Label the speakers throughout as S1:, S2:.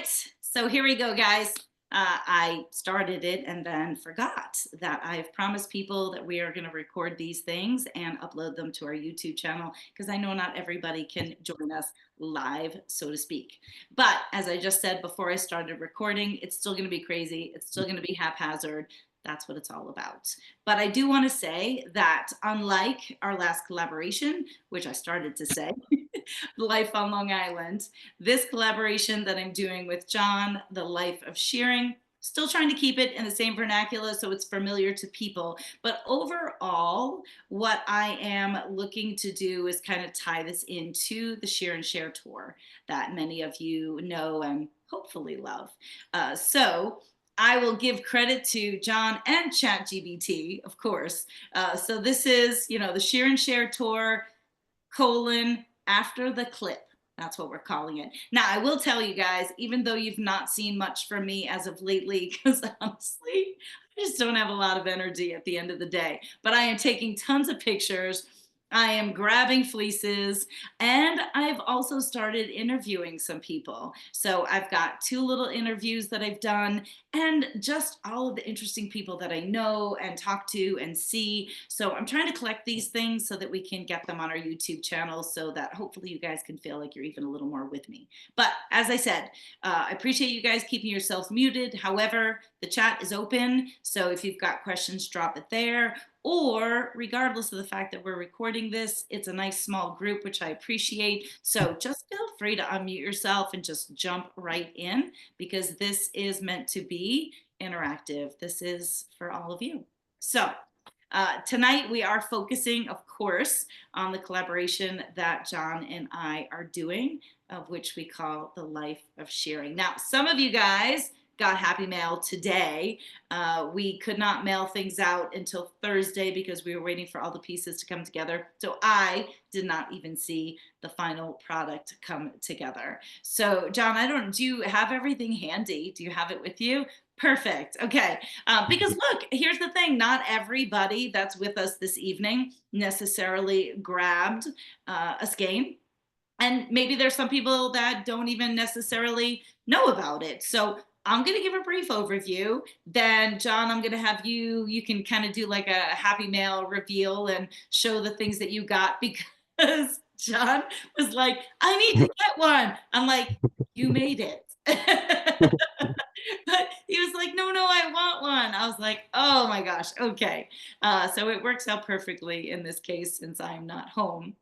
S1: right, so here we go, guys. I started it and then forgot that I've promised people that we are going to record these things and upload them to our YouTube channel because I know not everybody can join us live, so to speak. But as I just said before I started recording, it's still going to be crazy. It's still going to be haphazard. That's what it's all about. But I do want to say that unlike our last collaboration, which I started to say, Life on Long Island, this collaboration that I'm doing with John, The Life of Shearing, still trying to keep it in the same vernacular so it's familiar to people. But overall, what I am looking to do is kind of tie this into the Shear and Share tour that many of you know and hopefully love. So I will give credit to John and ChatGPT, of course. So this is, the Shear and Share tour, after the clip. That's what we're calling it. Now, I will tell you guys, even though you've not seen much from me as of lately, because honestly, I just don't have a lot of energy at the end of the day, but I am taking tons of pictures. I am grabbing fleeces, and I've also started interviewing some people. So I've got 2 little interviews that I've done, and just all of the interesting people that I know and talk to and see. So I'm trying to collect these things so that we can get them on our YouTube channel so that hopefully you guys can feel like you're even a little more with me. But as I said, I appreciate you guys keeping yourselves muted. However, the chat is open. So if you've got questions, drop it there. Or regardless of the fact that we're recording this, it's a nice small group, which I appreciate. So just feel free to unmute yourself and just jump right in because this is meant to be interactive. This is for all of you. So tonight we are focusing, of course, on the collaboration that John and I are doing, of which we call The Life of Shearing. Now, some of you guys got Happy Mail today. We could not mail things out until Thursday because we were waiting for all the pieces to come together. So I did not even see the final product come together. So John, do you have everything handy? Do you have it with you? Perfect. Okay. Because look, here's the thing. Not everybody that's with us this evening necessarily grabbed a skein. And maybe there's some people that don't even necessarily know about it. So I'm going to give a brief overview. Then, John, I'm going to have you can kind of do like a Happy Mail reveal and show the things that you got because John was like, I need to get one. I'm like, you made it. But he was like, no, I want one. I was like, oh my gosh, okay. So it works out perfectly in this case since I'm not home.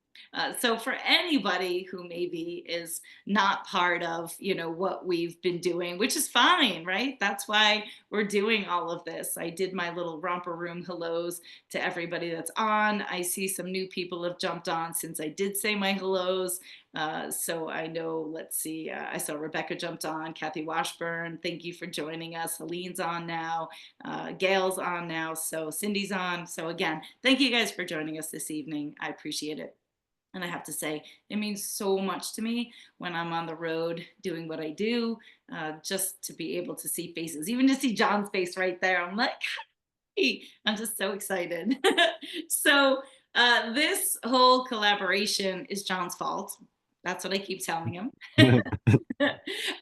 S1: So for anybody who maybe is not part of, what we've been doing, which is fine, right? That's why we're doing all of this. I did my little romper room hellos to everybody that's on. I see some new people have jumped on since I did say my hellos. So I know, let's see, I saw Rebecca jumped on, Kathy Washburn, thank you for joining us. Helene's on now, Gail's on now, so Cindy's on. So again, thank you guys for joining us this evening. I appreciate it. And I have to say, it means so much to me when I'm on the road doing what I do, just to be able to see faces, even to see John's face right there. I'm like, hey, I'm just so excited. So this whole collaboration is John's fault. That's what I keep telling him.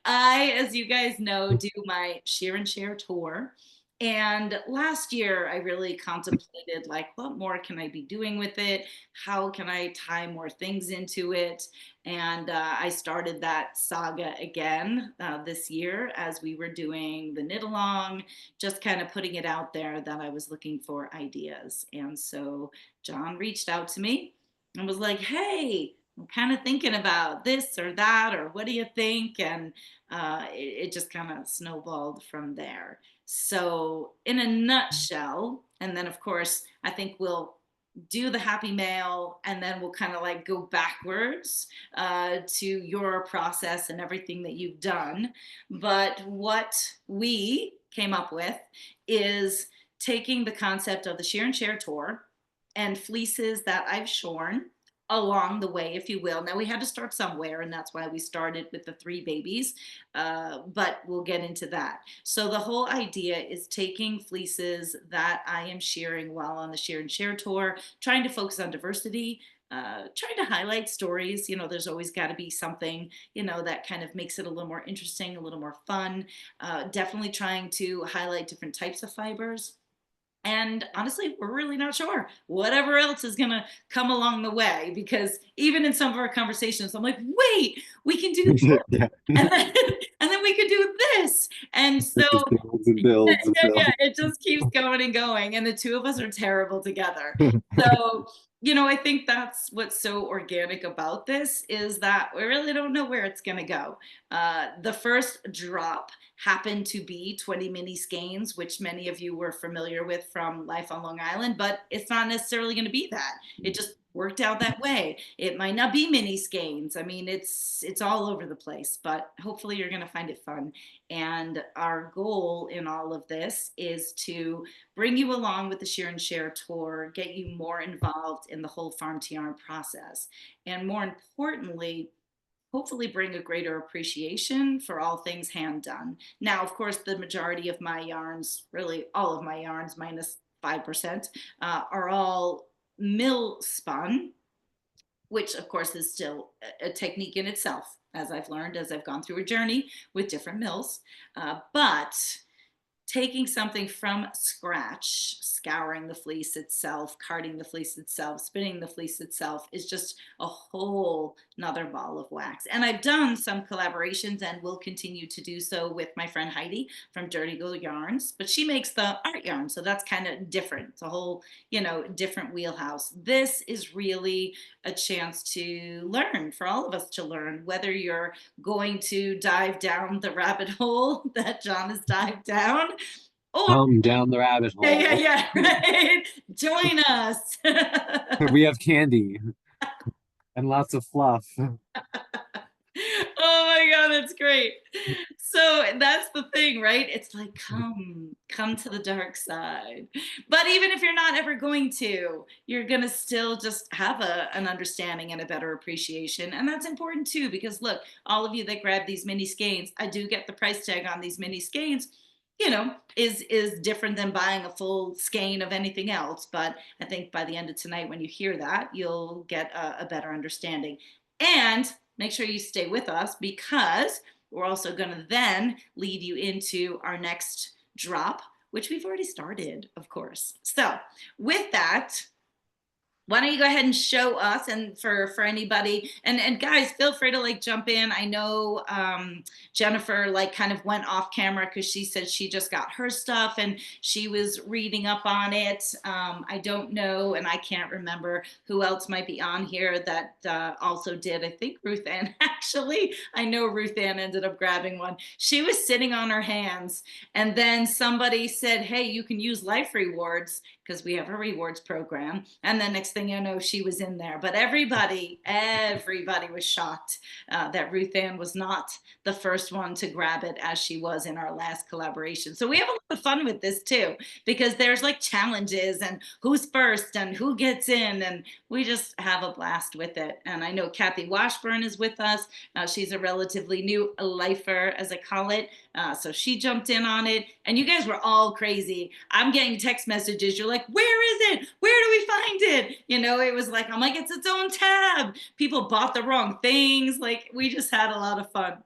S1: I, as you guys know, do my Shear and Share tour. And last year, I really contemplated like, what more can I be doing with it? How can I tie more things into it? And I started that saga again this year as we were doing the knit along, just kind of putting it out there that I was looking for ideas. And so John reached out to me and was like, hey, I'm kind of thinking about this or that, or what do you think? And it just kind of snowballed from there. So, in a nutshell, and then of course, I think we'll do the Happy Mail and then we'll kind of like go backwards to your process and everything that you've done. But what we came up with is taking the concept of the Shear and Share tour and fleeces that I've shorn along the way, if you will. Now we had to start somewhere, and that's why we started with the 3 babies, but we'll get into that. So the whole idea is taking fleeces that I am shearing while on the Shear and Share tour, trying to focus on diversity, trying to highlight stories. There's always got to be something, that kind of makes it a little more interesting, a little more fun. Definitely trying to highlight different types of fibers. And honestly, we're really not sure. Whatever else is going to come along the way, because even in some of our conversations, I'm like, wait, we can do this.
S2: Yeah.
S1: And then, and then we could do this. And so,
S2: It just builds and builds and
S1: yeah,
S2: builds.
S1: it just keeps going and going. And the two of us are terrible together. So, I think that's what's so organic about this is that we really don't know where it's going to go. The first drop happened to be 20 mini skeins, which many of you were familiar with from Life on Long Island, but it's not necessarily going to be that. It just worked out that way. It might not be mini skeins. I mean, it's all over the place, but hopefully you're going to find it fun. And our goal in all of this is to bring you along with the Shear and Share tour, get you more involved in the whole farm to yarn process, and more importantly, hopefully bring a greater appreciation for all things hand done. Now, of course, the majority of my yarns, really all of my yarns minus 5%, are all mill spun, which of course is still a technique in itself, as I've learned as I've gone through a journey with different mills. But taking something from scratch, scouring the fleece itself, carding the fleece itself, spinning the fleece itself is just a whole nother ball of wax. And I've done some collaborations and will continue to do so with my friend Heidi from Dirty Girl Yarns, but she makes the art yarn. So that's kind of different. It's a whole, different wheelhouse. This is really a chance to learn, for all of us to learn, whether you're going to dive down the rabbit hole that John has dived down, or
S2: Come down the rabbit
S1: yeah,
S2: hole.
S1: yeah, yeah, right. Join us.
S2: We have candy and lots of fluff.
S1: Oh my God, that's great. So that's the thing, right? It's like, come to the dark side. But even if you're not ever going to, you're going to still just have an understanding and a better appreciation. And that's important too, because look, all of you that grab these mini skeins, I do get the price tag on these mini skeins, is different than buying a full skein of anything else. But I think by the end of tonight, when you hear that, you'll get a better understanding. And make sure you stay with us, because we're also going to then lead you into our next drop, which we've already started, of course. So with that, why don't you go ahead and show us, and for anybody, and guys, feel free to like jump in. I know Jennifer like kind of went off camera because she said she just got her stuff and she was reading up on it. I don't know, and I can't remember who else might be on here that also did. I think Ruth Ann actually. I know Ruth Ann ended up grabbing one. She was sitting on her hands, and then somebody said, hey, you can use life rewards because we have a rewards program. And then next thing you know, she was in there. But everybody was shocked that Ruth Ann was not the first one to grab it as she was in our last collaboration. So we have a lot of fun with this too, because there's like challenges and who's first and who gets in, and we just have a blast with it. And I know Kathy Washburn is with us. She's a relatively new lifer, as I call it. So she jumped in on it, and you guys were all crazy. I'm getting text messages. You're like, where is it? Where do we find it? It was like, I'm like, it's its own tab. People bought the wrong things. Like, we just had a lot of fun.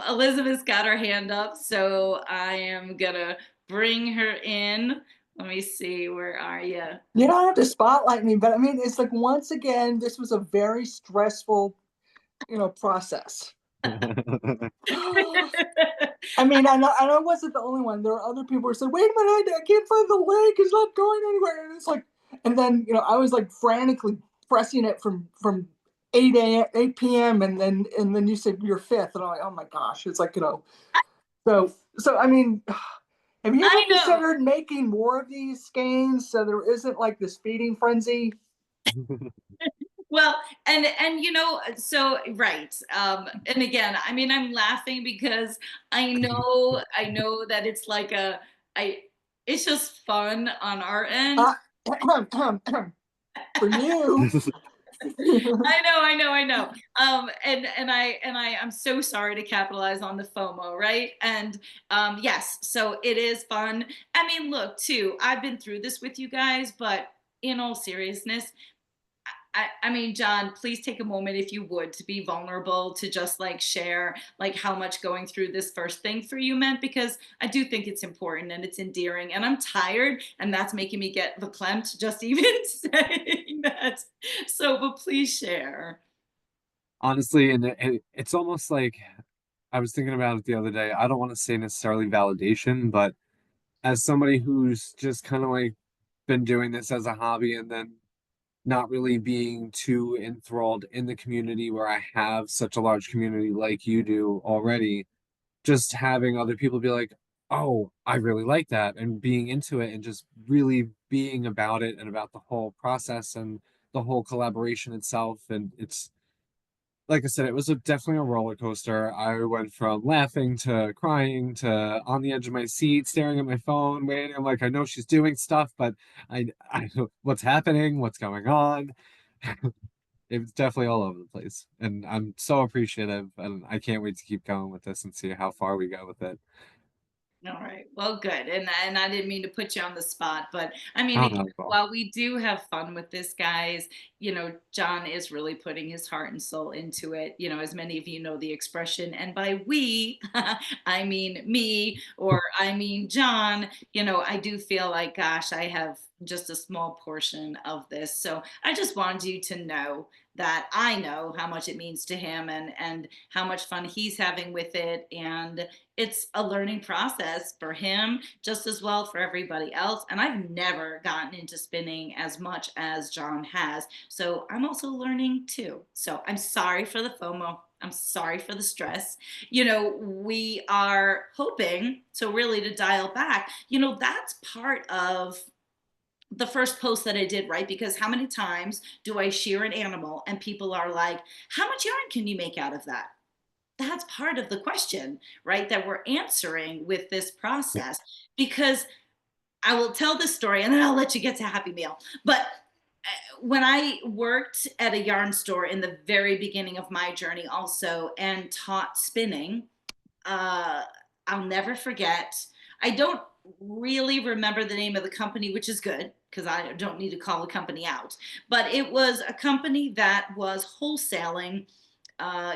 S1: Elizabeth's got her hand up, so I am gonna bring her in. Let me see, where are you?
S3: You don't have to spotlight me, but I mean, it's like, once again, this was a very stressful, process. I mean, I wasn't the only one. There are other people who said, "Wait a minute, I can't find the link. It's not going anywhere." And it's like, and then I was like frantically pressing it from 8 p.m. and then you said you're fifth, and I'm like, oh my gosh, it's like so I mean, have you ever
S1: I know.
S3: considered making more of these games so there isn't like this feeding frenzy?
S1: Well, and so right. And again, I mean, I'm laughing because I know that it's like I it's just fun on our end.
S3: Uh, for you.
S1: I know. I'm so sorry to capitalize on the FOMO, right? And yes, so it is fun. I mean, look, too, I've been through this with you guys, but in all seriousness, I mean, John, please take a moment if you would to be vulnerable, to just like share like how much going through this first thing for you meant, because I do think it's important and it's endearing. And I'm tired, and that's making me get verklempt just even saying that. So, but please share.
S2: Honestly, and it's almost like I was thinking about it the other day. I don't want to say necessarily validation, but as somebody who's just kind of like been doing this as a hobby and then not really being too enthralled in the community where I have such a large community like you do already, just having other people be like, oh, I really like that, and being into it and just really being about it and about the whole process and the whole collaboration itself. And it's like I said, it was definitely a roller coaster. I went from laughing to crying to on the edge of my seat, staring at my phone, waiting. I'm like, I know she's doing stuff, but I what's happening, what's going on. It was definitely all over the place, and I'm so appreciative, and I can't wait to keep going with this and see how far we go with it.
S1: All right. Well, good. And I didn't mean to put you on the spot, but I mean,
S2: Oh,
S1: again,
S2: not at all.
S1: while we do have fun with this, guys, John is really putting his heart and soul into it. As many of you know the expression, and by we, I mean me, or I mean John. I do feel like, gosh, I have just a small portion of this. So I just wanted you to know that I know how much it means to him, and how much fun he's having with it. And it's a learning process for him just as well for everybody else. And I've never gotten into spinning as much as John has. So I'm also learning too. So I'm sorry for the FOMO. I'm sorry for the stress. We are hoping, so really to dial back, that's part of the first post that I did, right? Because how many times do I shear an animal and people are like, how much yarn can you make out of that? That's part of the question, right? That we're answering with this
S2: Yeah.
S1: process. Because I will tell this story and then I'll let you get to Happy Meal. But when I worked at a yarn store in the very beginning of my journey, also, and taught spinning, uh, I'll never forget. I don't really remember the name of the company, which is good because I don't need to call the company out. But it was a company that was wholesaling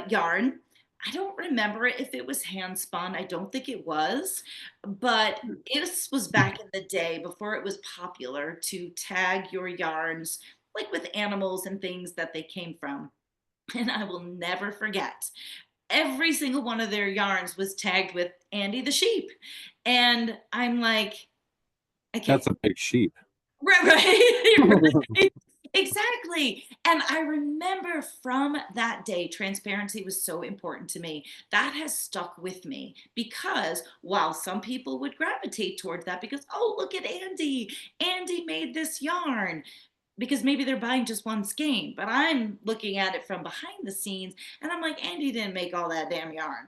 S1: yarn. I don't remember if it was hand spun. I don't think it was, but this was back in the day before it was popular to tag your yarns like with animals and things that they came from. And I will never forget, every single one of their yarns was tagged with Andy the sheep. And I'm like, okay,
S2: That's a big sheep.
S1: right, right, right. Exactly. And I remember from that day, transparency was so important to me. That has stuck with me because while some people would gravitate toward that because, oh, look at Andy. Andy made this yarn, because maybe they're buying just one skein, but I'm looking at it from behind the scenes and I'm like, Andy didn't make all that damn yarn,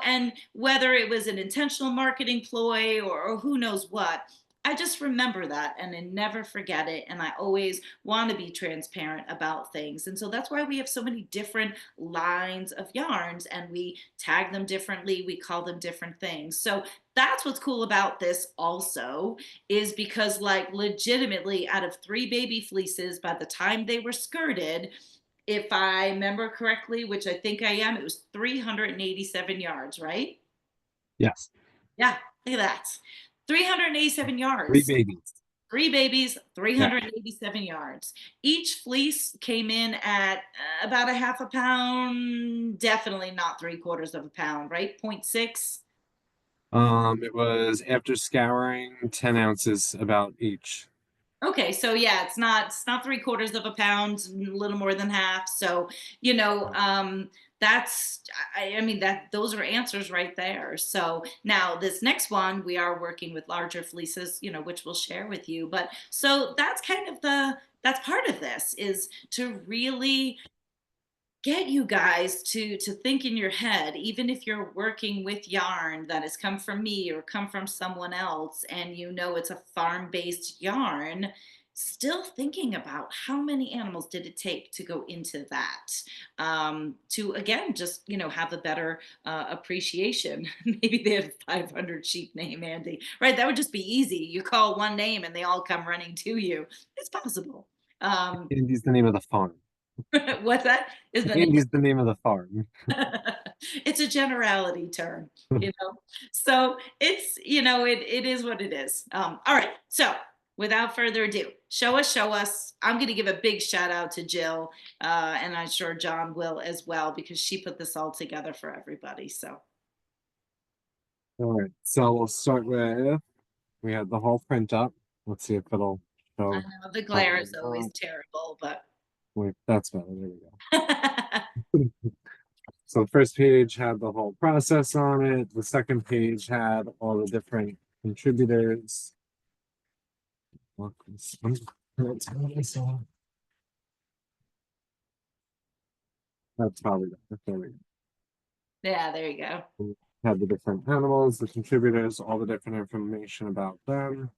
S1: and whether it was an intentional marketing ploy or who knows what, I just remember that and I never forget it. And I always want to be transparent about things. And so that's why we have so many different lines of yarns and we tag them differently. We call them different things. So that's what's cool about this also, is because like legitimately out of 3 baby fleeces by the time they were skirted, if I remember correctly, which I think I am, it was 387 yards, right?
S2: Yes.
S1: Yeah, look at that. 387
S2: Three
S1: yards.
S2: babies.
S1: 3 babies,
S2: Yeah.
S1: 387 yards. Each fleece came in at about a half a pound, definitely not 3/4 of a pound, right? Point 0.6.
S2: It was after scouring 10 ounces about each.
S1: Okay, so yeah, it's not 3/4 of a pound, a little more than half. So that's I mean that those are answers right there. So now this next one, we are working with larger fleeces, which we'll share with you. But so that's kind of that's part of this, is to really get you guys to think in your head, even if you're working with yarn that has come from me or come from someone else and it's a farm-based yarn, still thinking about how many animals did it take to go into that, to again just have a better appreciation. Maybe they have 500 sheep, name Andy, right? That would just be easy. You call one name and they all come running to you. It's possible.
S2: Andy's the name of the farm.
S1: What's that? Is the name?
S2: Andy's the name of the farm.
S1: It's a generality term, you know. So it's, it is what it is. All right. So without further ado, show us. I'm going to give a big shout out to Jill, and I'm sure John will as well, because she put this all together for everybody. So
S2: All right, so we'll start with, we have the whole print up. Let's see if it'll
S1: I
S2: show.
S1: know the glare is always terrible, but
S2: Wait, that's better. There we go. So the first page had the whole process on it. The second page had all the different contributors. That's probably better. There we
S1: yeah, there you go.
S2: go. Had the different animals, the contributors, all the different information about them,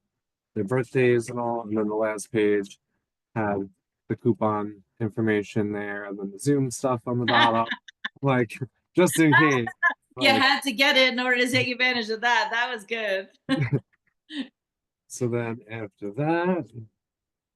S2: their birthdays and all. And then the last page had the coupon information there, and then the Zoom stuff on the bottom. Like, just in case.
S1: You
S2: Like,
S1: had to get it in order to take advantage of that. That was good.
S2: so then after that,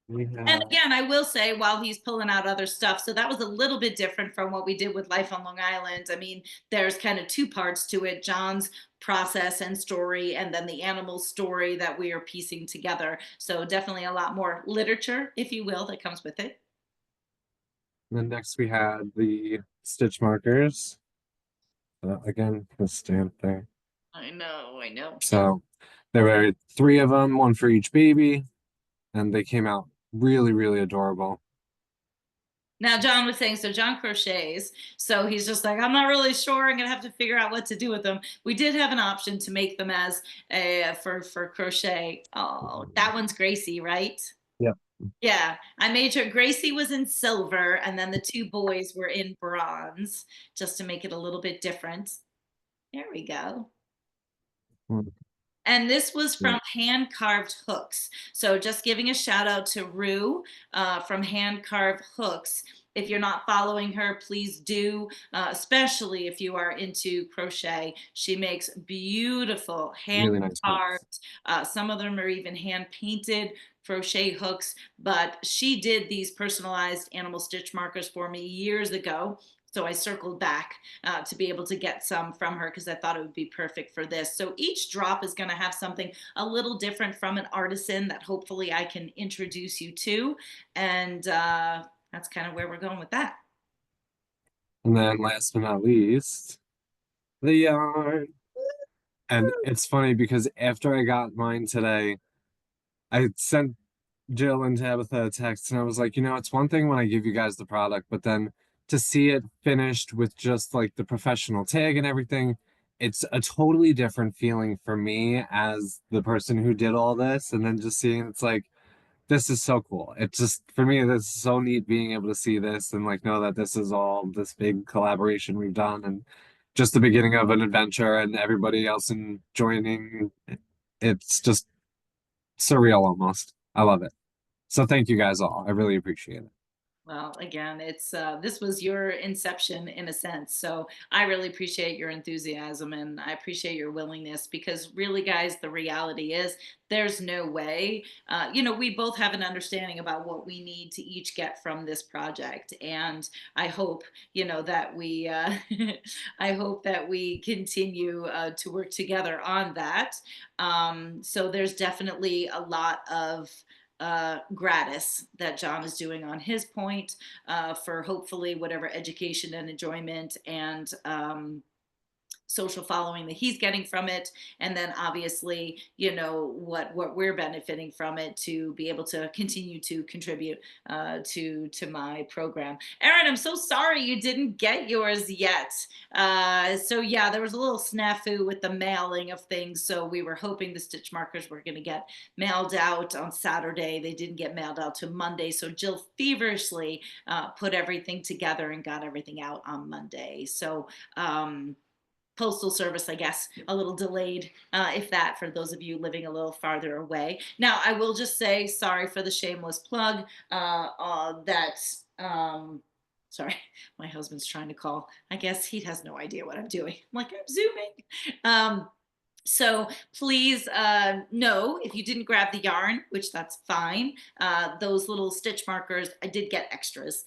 S2: we
S1: And
S2: have,
S1: again, I will say, while he's pulling out other stuff, so that was a little bit different from what we did with Life on Long Island. I mean, there's kind of two parts to it: John's process and story, and then the animal story that we are piecing together. So definitely a lot more literature, if you will, that comes with it.
S2: then next we had the stitch markers. Again, the stamp there.
S1: I know, I know.
S2: So there were 3 of them, one for each baby, and they came out really, really adorable.
S1: Now, John was saying, so John crochets. So he's just like, I'm not really sure. I'm going to have to figure out what to do with them. We did have an option to make them as for crochet. Oh, that one's Gracie, right?
S2: Yep.
S1: Yeah. I made sure Gracie was in silver, and then the 2 boys were in bronze, just to make it a little bit different. There we go. And this was from Hand Carved Hooks. So just giving a shout out to Rue from Hand Carved Hooks. If you're not following her, please do, especially if you are into crochet. She makes beautiful hand
S2: Really nice hooks.
S1: carved, some of them are even hand painted crochet hooks, but she did these personalized animal stitch markers for me years ago. So I circled back to be able to get some from her, because I thought it would be perfect for this. So each drop is going to have something a little different from an artisan that hopefully I can introduce you to. And that's kind of where we're going with that.
S2: And then last but not least, the yarn. And it's funny because after I got mine today, I sent Jill and Tabitha a text, and I was like, it's one thing when I give you guys the product, but then to see it finished with just like the professional tag and everything, it's a totally different feeling for me as the person who did all this. And then just seeing it's like, this is so cool. It's just, for me, this is so neat being able to see this and like know that this is all this big collaboration we've done, and just the beginning of an adventure and everybody else in joining. It's just surreal almost. I love it. So thank you guys all. I really appreciate it.
S1: Well, again, it's this was your inception in a sense. So I really appreciate your enthusiasm, and I appreciate your willingness, because really, guys, the reality is there's no way. We both have an understanding about what we need to each get from this project, and I hope that we I hope that we continue to work together on that. So there's definitely a lot of gratis that John is doing on his point for hopefully whatever education and enjoyment and social following that he's getting from it, and then obviously what we're benefiting from it to be able to continue to contribute to my program. Erin, I'm so sorry you didn't get yours yet. So yeah, there was a little snafu with the mailing of things, so we were hoping the stitch markers were going to get mailed out on Saturday. They didn't get mailed out till Monday, so Jill feverishly put everything together and got everything out on Monday. So postal service, I guess, a little delayed, if that, for those of you living a little farther away. Now, I will just say, sorry for the shameless plug, sorry, my husband's trying to call. I guess he has no idea what I'm doing. I'm like, I'm zooming. So please know if you didn't grab the yarn, which that's fine. Those little stitch markers, I did get extras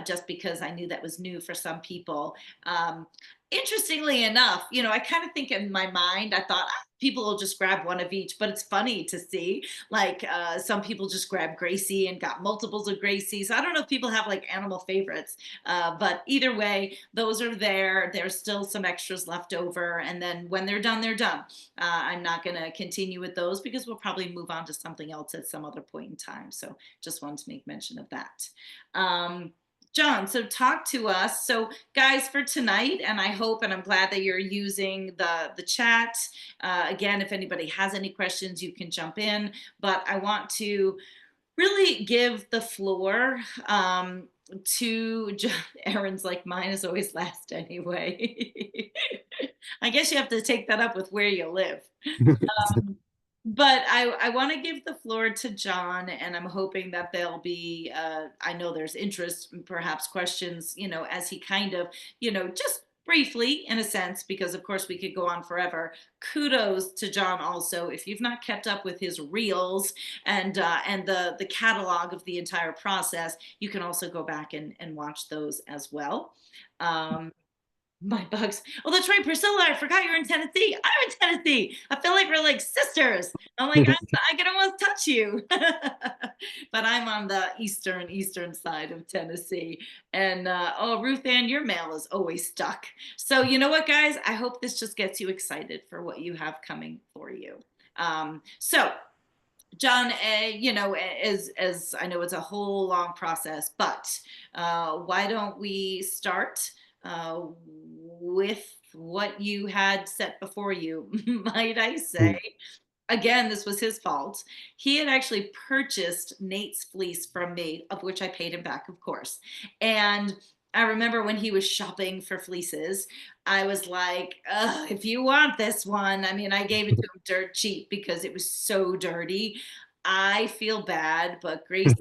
S1: just because I knew that was new for some people. Um, Interestingly enough, I kind of think in my mind, I thought people will just grab one of each, but it's funny to see like some people just grab Gracie and got multiples of Gracie. So I don't know if people have like animal favorites, but either way, those are there. There's still some extras left over. And then when they're done, they're done. I'm not going to continue with those because we'll probably move on to something else at some other point in time. So just wanted to make mention of that. John, so talk to us. So, guys, for tonight, and I hope and I'm glad that you're using the chat. Again, if anybody has any questions, you can jump in. But I want to really give the floor to John. Aaron's like, mine is always last anyway. I guess you have to take that up with where you live. But I want to give the floor to John, and I'm hoping that there'll be, I know there's interest, perhaps questions, as he kind of, just briefly in a sense, because of course we could go on forever. Kudos to John also. If you've not kept up with his reels and the catalog of the entire process, you can also go back and watch those as well. My bugs. Oh, that's right, Priscilla. I forgot you're in Tennessee. I'm in Tennessee. I feel like we're like sisters. I'm like, I can almost touch you. But I'm on the eastern side of Tennessee. And oh, Ruth Ann, your mail is always stuck. So you know what, guys? I hope this just gets you excited for what you have coming for you. So John, as I know it's a whole long process, but why don't we start with what you had set before you, might I say? Again, this was his fault. He had actually purchased Nate's fleece from me, of which I paid him back, of course. And I remember when he was shopping for fleeces, I was like, ugh, if you want this one, I mean, I gave it to him dirt cheap because it was so dirty. I feel bad, but Gracie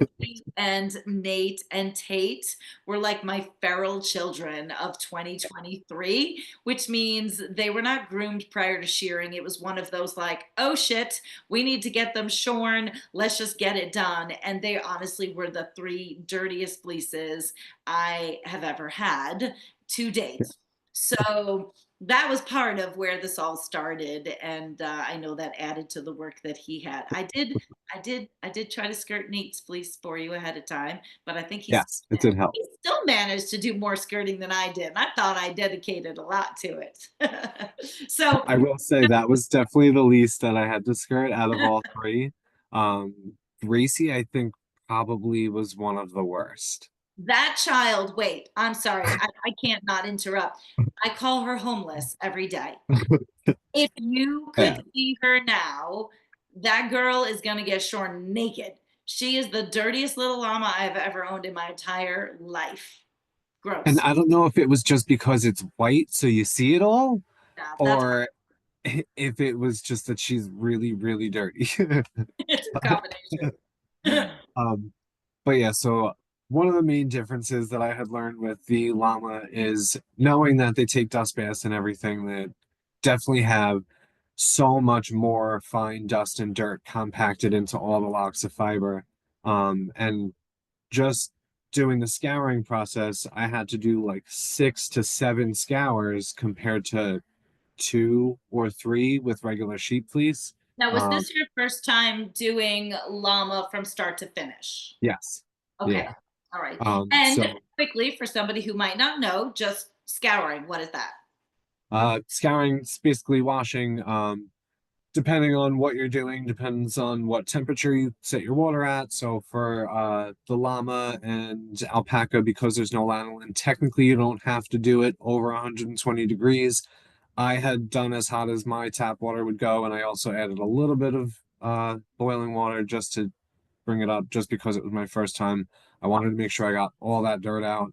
S1: and Nate and Tate were like my feral children of 2023, which means they were not groomed prior to shearing. It was one of those like, oh shit, we need to get them shorn. Let's just get it done. And they honestly were the three dirtiest fleeces I have ever had to date. So that was part of where this all started, and I know that added to the work that he had. I did try to skirt Nate's fleece for you ahead of time, but I think
S2: Yes, it did help.
S1: he still managed to do more skirting than I did. And I thought I dedicated a lot to it. So
S2: I will say that was definitely the least that I had to skirt out of all three. Gracie, I think, probably was one of the worst.
S1: that child, wait, I'm sorry, I can't not interrupt. I call her homeless every day. If you could
S2: Yeah.
S1: see her now, that girl is gonna get shorn naked. She is the dirtiest little llama I've ever owned in my entire life.
S2: And
S1: Gross.
S2: I don't know if it was just because it's white, so you see it all,
S1: Yeah, that's
S2: or if it was just that she's really, really dirty.
S1: it's a combination.
S2: Um, but yeah, so one of the main differences that I had learned with the llama is knowing that they take dust baths and everything that definitely have so much more fine dust and dirt compacted into all the locks of fiber. And just doing the scouring process, I had to do like 6 to 7 scours compared to 2 or 3 with regular sheep fleece.
S1: Now, was
S2: Um,
S1: this your first time doing llama from start to finish?
S2: yes,
S1: Okay.
S2: yeah.
S1: All right. And
S2: So
S1: quickly, for somebody who might not know, just scouring, what is that?
S2: scouring is basically washing. Depending on what you're doing, depends on what temperature you set your water at. So for the llama and alpaca, because there's no lanolin, technically you don't have to do it over 120 degrees. I had done as hot as my tap water would go, and I also added a little bit of boiling water just to bring it up, just because it was my first time. I wanted to make sure I got all that dirt out,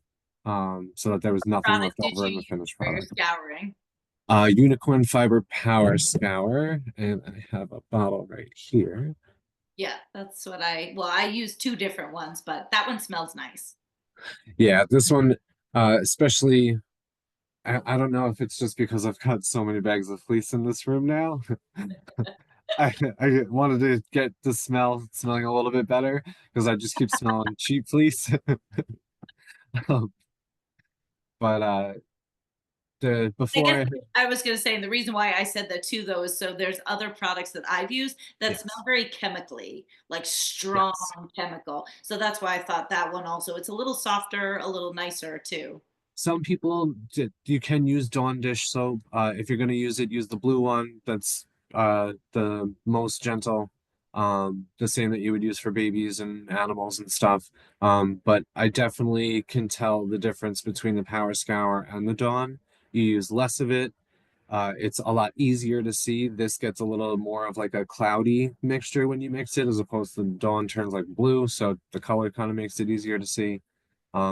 S2: so that there was nothing
S1: Product
S2: left
S1: did
S2: over
S1: you
S2: in the
S1: use
S2: finished
S1: for your
S2: product.
S1: scouring?
S2: Unicorn Fiber Power Scour, and I have a bottle right here.
S1: Yeah, that's what I use two different ones, but that one smells nice.
S2: Yeah, this one, especially I don't know if it's just because I've got so many bags of fleece in this room now. I wanted to get the smelling a little bit better because I just keep smelling cheap fleece. Um, but the
S1: I
S2: before
S1: guess
S2: I
S1: I was going to say, and the reason why I said that too, though, is so there's other products that I've used that smell
S2: yes,
S1: very chemically, like strong
S2: yes.
S1: chemical. So that's why I thought that one also. It's a little softer, a little nicer too.
S2: Some people you can use Dawn dish soap. If you're gonna use it, use the blue one. That's the most gentle. The same that you would use for babies and animals and stuff. But I definitely can tell the difference between the Power Scour and the Dawn. You use less of it. It's a lot easier to see. This gets a little more of like a cloudy mixture when you mix it, as opposed to the Dawn turns like blue, so the color kind of makes it easier to see.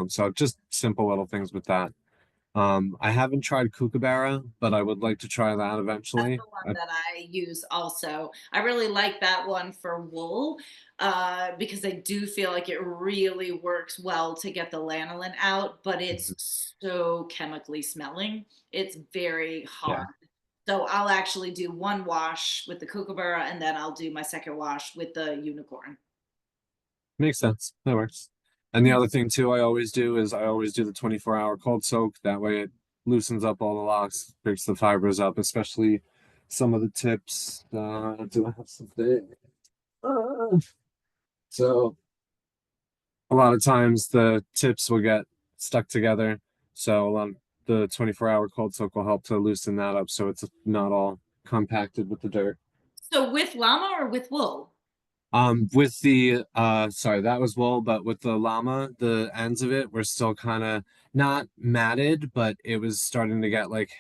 S2: So just simple little things with that. I haven't tried Kookaburra, but I would like to try that
S1: That's
S2: eventually.
S1: the one that I use also. I really like that one for wool because I do feel like it really works well to get the lanolin out, but it's so chemically smelling. It's very
S2: Yeah,
S1: hard. So I'll actually do one wash with the kookaburra and then I'll do my second wash with the unicorn.
S2: makes sense. That works. And the other thing too, I always do is I always do the 24-hour cold soak. That way it loosens up all the locks, breaks the fibers up, especially some of the tips. Do I have something? Uh, so a lot of times the tips will get stuck together. So a lot of the 24-hour cold soak will help to loosen that up so it's not all compacted with the dirt.
S1: So with llama or with wool?
S2: With the sorry, that was wool, but with the llama, the ends of it were still kind of not matted, but it was starting to get like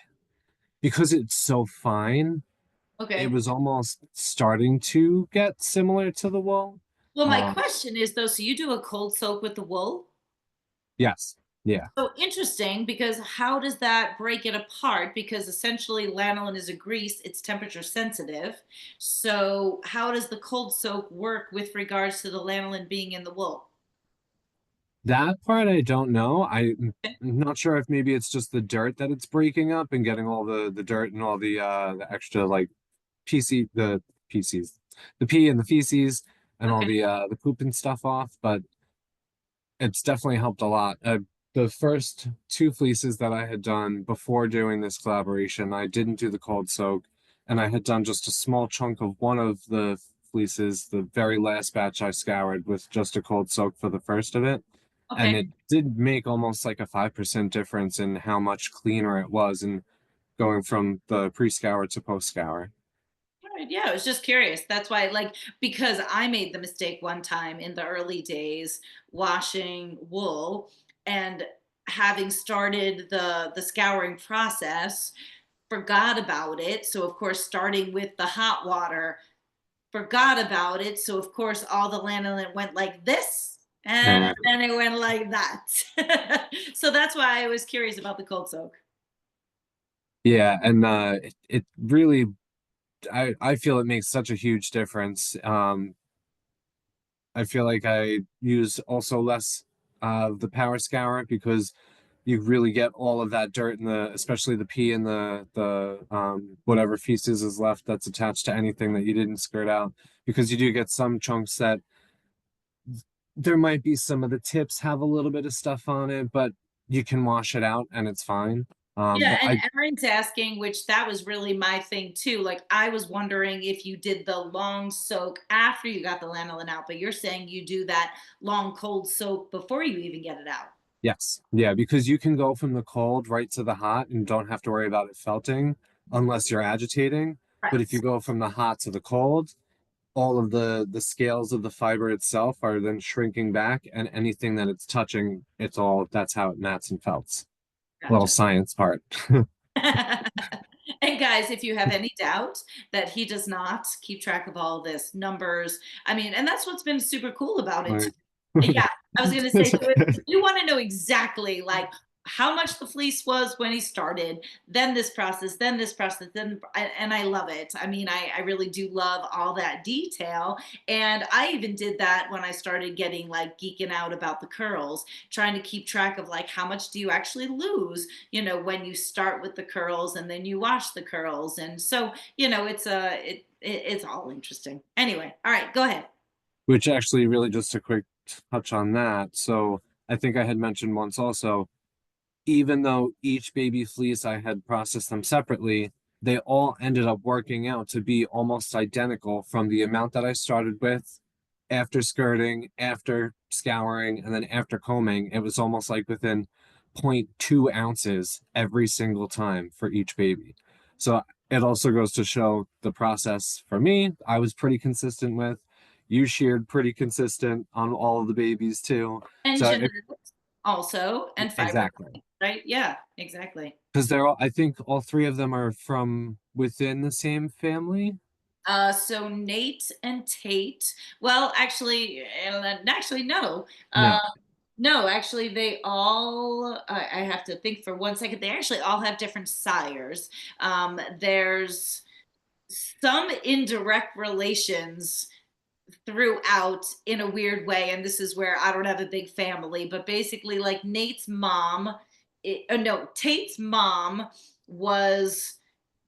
S2: because it's so fine, it
S1: Okay.
S2: was almost starting to get similar to the wool.
S1: Well, my
S2: Um,
S1: question is though, so you do a cold soak with the wool?
S2: yes, yeah.
S1: So interesting because how does that break it apart? Because essentially lanolin is a grease, it's temperature sensitive. So how does the cold soak work with regards to the lanolin being in the wool?
S2: That part I don't know. I'm not sure if maybe it's just the dirt that it's breaking up and getting all the dirt and all the extra like the PCs, the pee and the feces and all
S1: Okay.
S2: the poop and stuff off, but it's definitely helped a lot. The first two fleeces that I had done before doing this collaboration, I didn't do the cold soak, and I had done just a small chunk of one of the fleeces, the very last batch I scoured with just a cold soak for the first of it. And
S1: Okay.
S2: it did make almost like a 5% difference in how much cleaner it was and going from the pre-scour to post-scour.
S1: Right, yeah, I was just curious. That's why, like, because I made the mistake one time in the early days washing wool and having started the scouring process, forgot about it. So of course, starting with the hot water, forgot about it. So of course, all the lanolin went like this, and
S2: Uh,
S1: then it went like that. So that's why I was curious about the cold soak.
S2: yeah, and it really I feel it makes such a huge difference. I feel like I use also less the power scour because you really get all of that dirt in the especially the pee and the whatever feces is left that's attached to anything that you didn't skirt out because you do get some chunks that there might be some of the tips have a little bit of stuff on it, but you can wash it out and it's fine.
S1: Yeah,
S2: But
S1: and
S2: I
S1: Erin's asking, which that was really my thing too. Like I was wondering if you did the long soak after you got the lanolin out, but you're saying you do that long cold soak before you even get it out.
S2: yes, yeah, because you can go from the cold right to the hot and don't have to worry about it felting unless you're agitating. But if
S1: Right.
S2: you go from the hot to the cold, all of the scales of the fiber itself are then shrinking back, and anything that it's touching, it's all that's how it mats and felts. Little
S1: Gotcha.
S2: science part.
S1: And guys, if you have any doubt that he does not keep track of all this numbers, I mean, and that's what's been super cool about it too.
S2: Like,
S1: Yeah, I was gonna say, so if you want to know exactly like how much the fleece was when he started, then this process, then this process, then, and I love it. I mean, I really do love all that detail. And I even did that when I started getting like geeking out about the curls, trying to keep track of like how much do you actually lose, when you start with the curls and then you wash the curls. And so, it's all interesting. Anyway, all right, go ahead.
S2: Which actually really just a quick touch on that. So I think I had mentioned once also, even though each baby fleece I had processed them separately, they all ended up working out to be almost identical from the amount that I started with after skirting, after scouring, and then after combing. It was almost like within zero point 0.2 ounces every single time for each baby. So it also goes to show the process for me, I was pretty consistent with. You sheared pretty consistent on all of the babies too.
S1: And
S2: So it,
S1: genetics also, and fiber,
S2: exactly.
S1: right? Yeah, exactly.
S2: Because they're all, I think all three of them are from within the same family.
S1: So Nate and Tate. Well, actually, no.
S2: No,
S1: No, actually, they all. I have to think for 1 second. They actually all have different sires. There's some indirect relations throughout in a weird way, and this is where I don't have a big family, but basically, like Nate's mom, no, Tate's mom was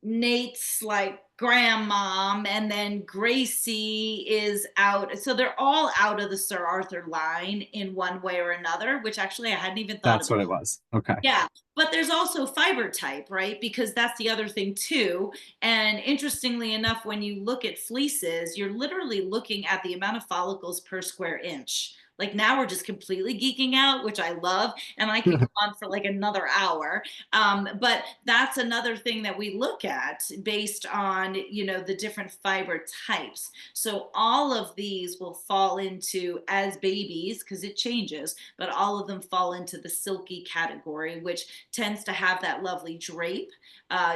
S1: Nate's like grandmom, and then Gracie is out. So they're all out of the Sir Arthur line in one way or another, which actually I hadn't even thought
S2: that's
S1: about.
S2: what it was. Okay.
S1: Yeah, but there's also fiber type, right? Because that's the other thing too. And interestingly enough, when you look at fleeces, you're literally looking at the amount of follicles per square inch. Like now we're just completely geeking out, which I love, and I could go on for like another hour. But that's another thing that we look at based on, the different fiber types. So all of these will fall into as babies because it changes, but all of them fall into the silky category, which tends to have that lovely drape,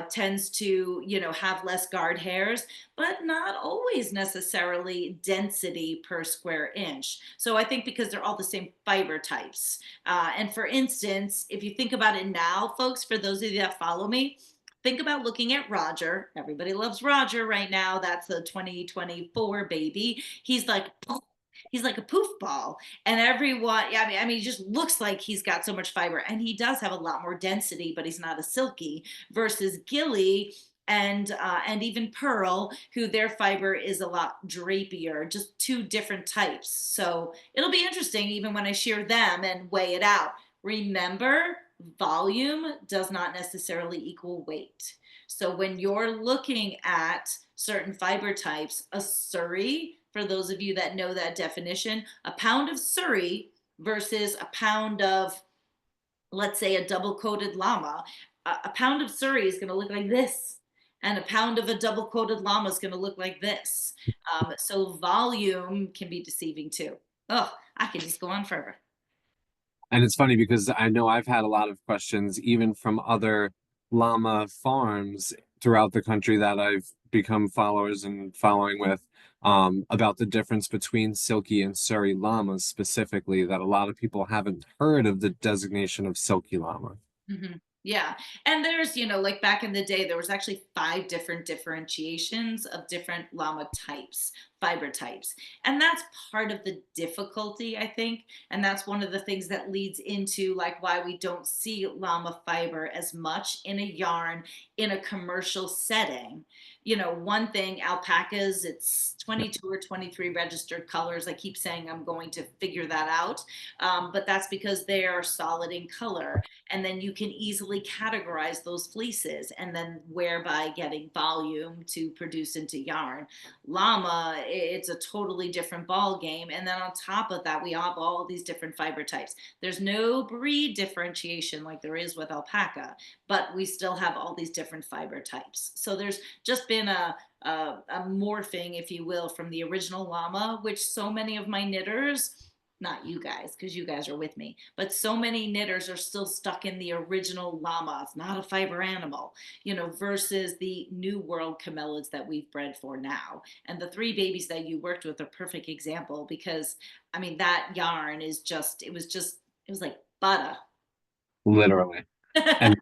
S1: tends to, have less guard hairs, but not always necessarily density per square inch. So I think because they're all the same fiber types. And for instance, if you think about it now, folks, for those of you that follow me, think about looking at Roger. Everybody loves Roger right now. That's the 2024 baby. He's like a poof ball, and everyone, yeah, I mean, he just looks like he's got so much fiber, and he does have a lot more density, but he's not as silky. Versus Gilly and even Pearl, who their fiber is a lot drapier, just two different types. So it'll be interesting even when I shear them and weigh it out. Remember, volume does not necessarily equal weight. So when you're looking at certain fiber types, a Surrey, for those of you that know that definition, a pound of Surrey versus a pound of, let's say, a double coated llama, a pound of Surrey is going to look like this, and a pound of a double coated llama is going to look like this. So volume can be deceiving too. Oh, I can just go on forever.
S2: And it's funny because I know I've had a lot of questions, even from other llama farms throughout the country that I've become followers and following with, about the difference between Silky and Surrey llamas specifically, that a lot of people haven't heard of the designation of Silky llama.
S1: Mhm. Yeah. And there's, like back in the day, there was actually 5 different differentiations of different llama types, fiber types. And that's part of the difficulty, I think. And that's one of the things that leads into like why we don't see llama fiber as much in a yarn in a commercial setting. One thing, alpacas, it's 22 or 23 registered colors. I keep saying I'm going to figure that out. But that's because they are solid in color, and then you can easily categorize those fleeces and then whereby getting volume to produce into yarn. Llama, it's a totally different ball game, and then on top of that we have all these different fiber types. There's no breed differentiation like there is with alpaca, but we still have all these different fiber types. So there's just been a morphing, if you will, from the original llama, which so many of my knitters, not you guys because you guys are with me, but so many knitters are still stuck in the original llama. It's not a fiber animal, versus the new world camellids that we've bred for now. And the 3 babies that you worked with are perfect example, because I mean that yarn is just, it was like butter.
S2: literally. And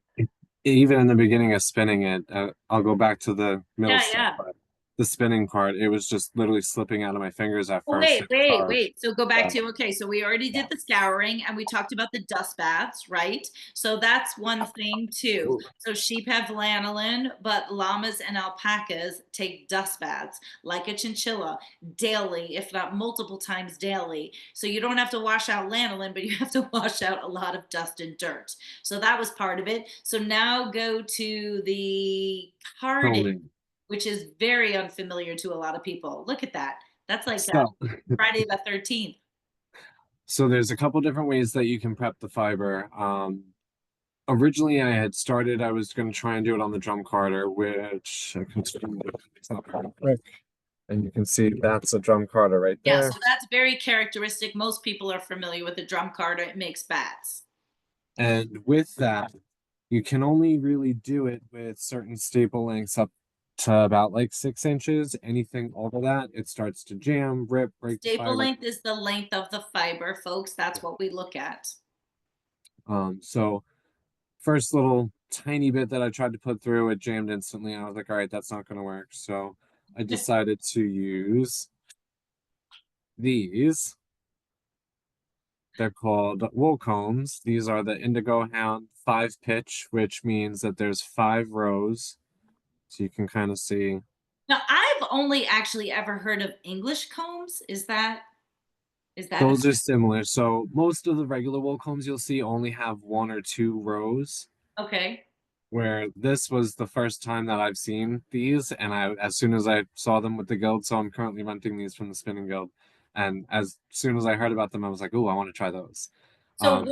S2: even in the beginning of spinning it, I'll go back to the mill
S1: Yeah,
S2: stuff,
S1: yeah.
S2: but the spinning part, it was just literally slipping out of my fingers at
S1: Oh,
S2: first.
S1: wait,
S2: It was
S1: wait,
S2: hard,
S1: wait. So go back
S2: but
S1: to, okay, so we already
S2: yeah.
S1: did the scouring and we talked about the dust baths, right? So that's one thing too.
S2: Ooh.
S1: So sheep have lanolin, but llamas and alpacas take dust baths like a chinchilla daily, if not multiple times daily. So you don't have to wash out lanolin, but you have to wash out a lot of dust and dirt. So that was part of it. So now go to the carding,
S2: Combing.
S1: which is very unfamiliar to a lot of people. Look at that. That's like
S2: So,
S1: Friday the 13th.
S2: so there's a couple different ways that you can prep the fiber. Originally I had started, I was going to try and do it on the drum carder, which I can it's not very quick. And you can see that's a drum carder right
S1: Yeah,
S2: there.
S1: so that's very characteristic. Most people are familiar with the drum carder. It makes bats.
S2: And with that, you can only really do it with certain staple lengths up to about like 6 inches. Anything over that, it starts to jam, rip, break the
S1: Staple
S2: fiber.
S1: length is the length of the fiber, folks. That's what we look at.
S2: So first little tiny bit that I tried to put through, it jammed instantly. I was like, all right, that's not going to work. So I decided to use these. They're called wool combs. These are the Indigo Hound 5 pitch, which means that there's 5 rows. So you can kind of see
S1: Now, I've only actually ever heard of English combs. Is that
S2: those are similar. So most of the regular wool combs you'll see only have 1 or 2 rows,
S1: okay?
S2: where this was the first time that I've seen these, and I as soon as I saw them with the guild, so I'm currently renting these from the spinning guild, and as soon as I heard about them, I was like, oh, I want to try those.
S1: So
S2: Um,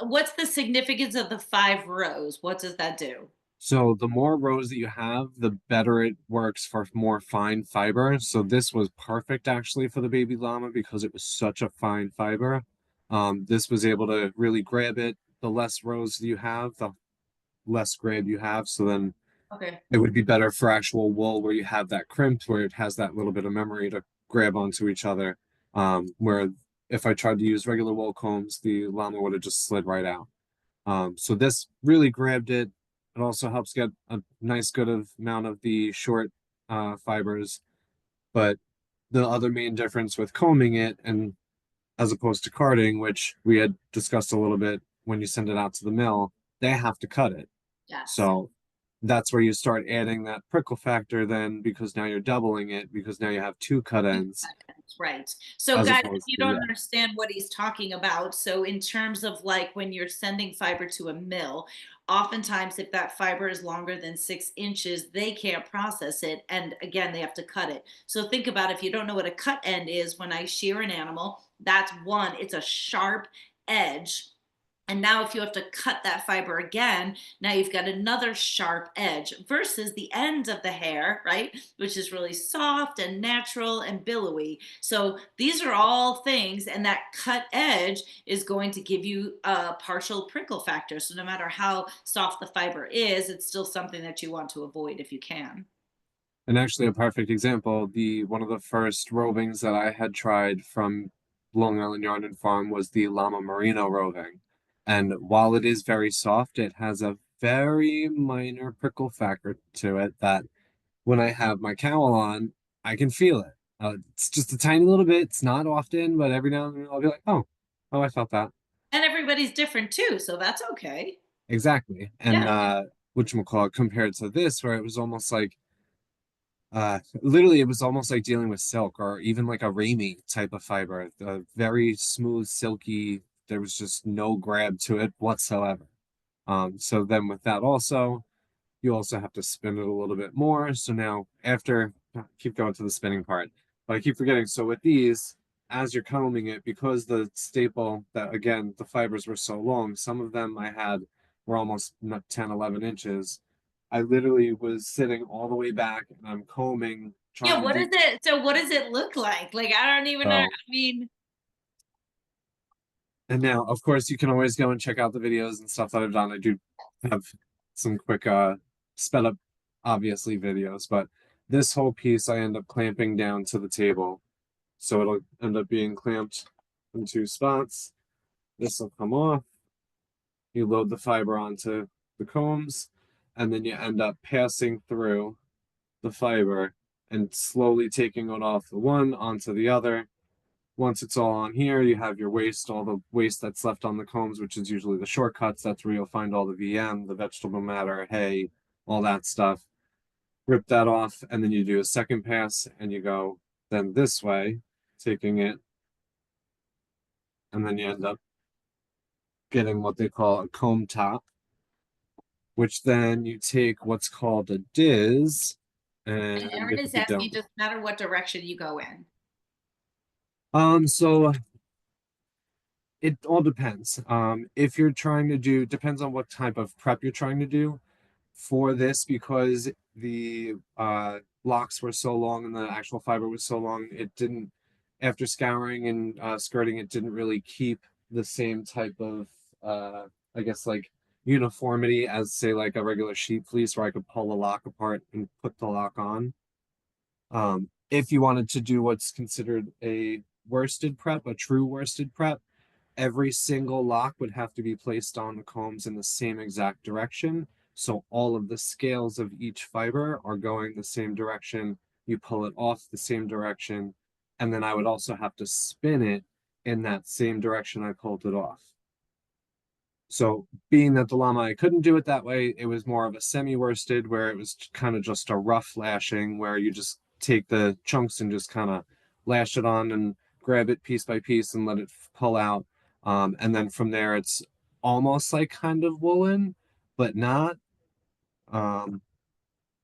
S1: what's the significance of the 5 rows? What does that do?
S2: so the more rows that you have, the better it works for more fine fiber. So this was perfect actually for the baby llama because it was such a fine fiber. This was able to really grab it. The less rows you have, the less grab you have. So then
S1: Okay.
S2: it would be better for actual wool where you have that crimp where it has that little bit of memory to grab onto each other. Where if I tried to use regular wool combs, the llama would have just slid right out. So this really grabbed it. It also helps get a nice good amount of the short fibers. But the other main difference with combing it and as opposed to carding, which we had discussed a little bit when you send it out to the mill, they have to cut it.
S1: Yes.
S2: So that's where you start adding that prickle factor then because now you're doubling it because now you have 2 cut ends
S1: Right. So
S2: as
S1: guys, if
S2: opposed
S1: you
S2: to
S1: don't
S2: yeah.
S1: understand what he's talking about, so in terms of like when you're sending fiber to a mill, oftentimes if that fiber is longer than 6 inches, they can't process it. And again, they have to cut it. So think about if you don't know what a cut end is, when I shear an animal, that's one, it's a sharp edge. And now, if you have to cut that fiber again, now you've got another sharp edge versus the end of the hair, right? Which is really soft and natural and billowy. So, these are all things, and that cut edge is going to give you a partial prickle factor. So, no matter how soft the fiber is, it's still something that you want to avoid if you can.
S2: And actually, a perfect example, the one of the first rovings that I had tried from Long Island Yard and Farm was the Llama Merino roving. And while it is very soft, it has a very minor prickle factor to it that when I have my cowl on, I can feel it. It's just a tiny little bit. It's not often, but every now and then I'll be like, oh, I felt that.
S1: And everybody's different too, so that's okay.
S2: Exactly. And
S1: Yeah.
S2: whatchamacallit, compared to this, where it was almost like literally, it was almost like dealing with silk or even like a Rami type of fiber. Very smooth, silky. There was just no grab to it whatsoever. So then with that also, you also have to spin it a little bit more. So now after, keep going to the spinning part, but I keep forgetting. So with these, as you're combing it, because the staple that again, the fibers were so long, some of them I had were almost 10, 11 inches. I literally was sitting all the way back and I'm combing,
S1: Yeah,
S2: trying to
S1: what
S2: do
S1: is it? So what does it look like? Like I don't even know. I
S2: so.
S1: mean,
S2: And now, of course, you can always go and check out the videos and stuff that I've done. I do have some quick sped up obviously videos, but this whole piece I end up clamping down to the table. So it'll end up being clamped in 2 spots. This will come off. you load the fiber onto the combs, and then you end up passing through the fiber and slowly taking it off the one onto the other. Once it's all on here, you have your waste, all the waste that's left on the combs, which is usually the shortcuts. That's where you'll find all the VM, the vegetable matter, hay, all that stuff. Rip that off, and then you do a second pass, and you go then this way, taking it, and then you end up getting what they call a comb top, which then you take what's called a diz,
S1: And
S2: and
S1: Aaron
S2: if
S1: is
S2: you
S1: asking,
S2: don't,
S1: doesn't matter what direction you go in.
S2: so it all depends. If you're trying to do, depends on what type of prep you're trying to do for this, because the locks were so long and the actual fiber was so long, it didn't, after scouring and skirting, it didn't really keep the same type of, I guess, like uniformity as, say, like a regular sheep fleece where I could pull a lock apart and put the lock on. If you wanted to do what's considered a worsted prep, a true worsted prep, every single lock would have to be placed on the combs in the same exact direction. So all of the scales of each fiber are going the same direction. You pull it off the same direction. And then I would also have to spin it in that same direction I pulled it off. So being that the llama, I couldn't do it that way, it was more of a semi-worsted where it was kind of just a rough lashing where you just take the chunks and just kind of lash it on and grab it piece by piece and let it pull out. And then from there, it's almost like kind of woolen, but not. Um,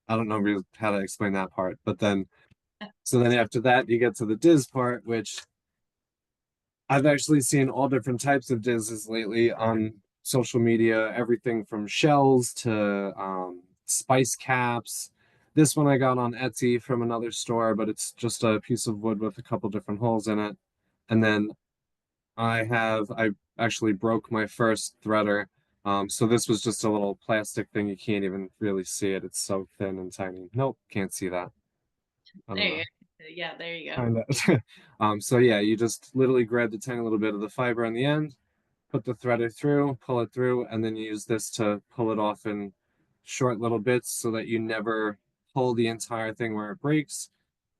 S2: I don't know really how to explain that part. But then, so then after that, you get to the diz part, which I've actually seen all different types of dizzes lately on social media, everything from shells to spice caps. This one I got on Etsy from another store, but it's just a piece of wood with a couple different holes in it. And then I actually broke my first threader. So this was just a little plastic thing. You can't even really see it. It's so thin and tiny. Nope, can't see that. I
S1: There
S2: don't
S1: you
S2: know.
S1: go. Yeah, there you go.
S2: Kind of. So yeah, you just literally grab the tiny little bit of the fiber on the end, put the threader through, pull it through, and then you use this to pull it off in short little bits so that you never pull the entire thing where it breaks.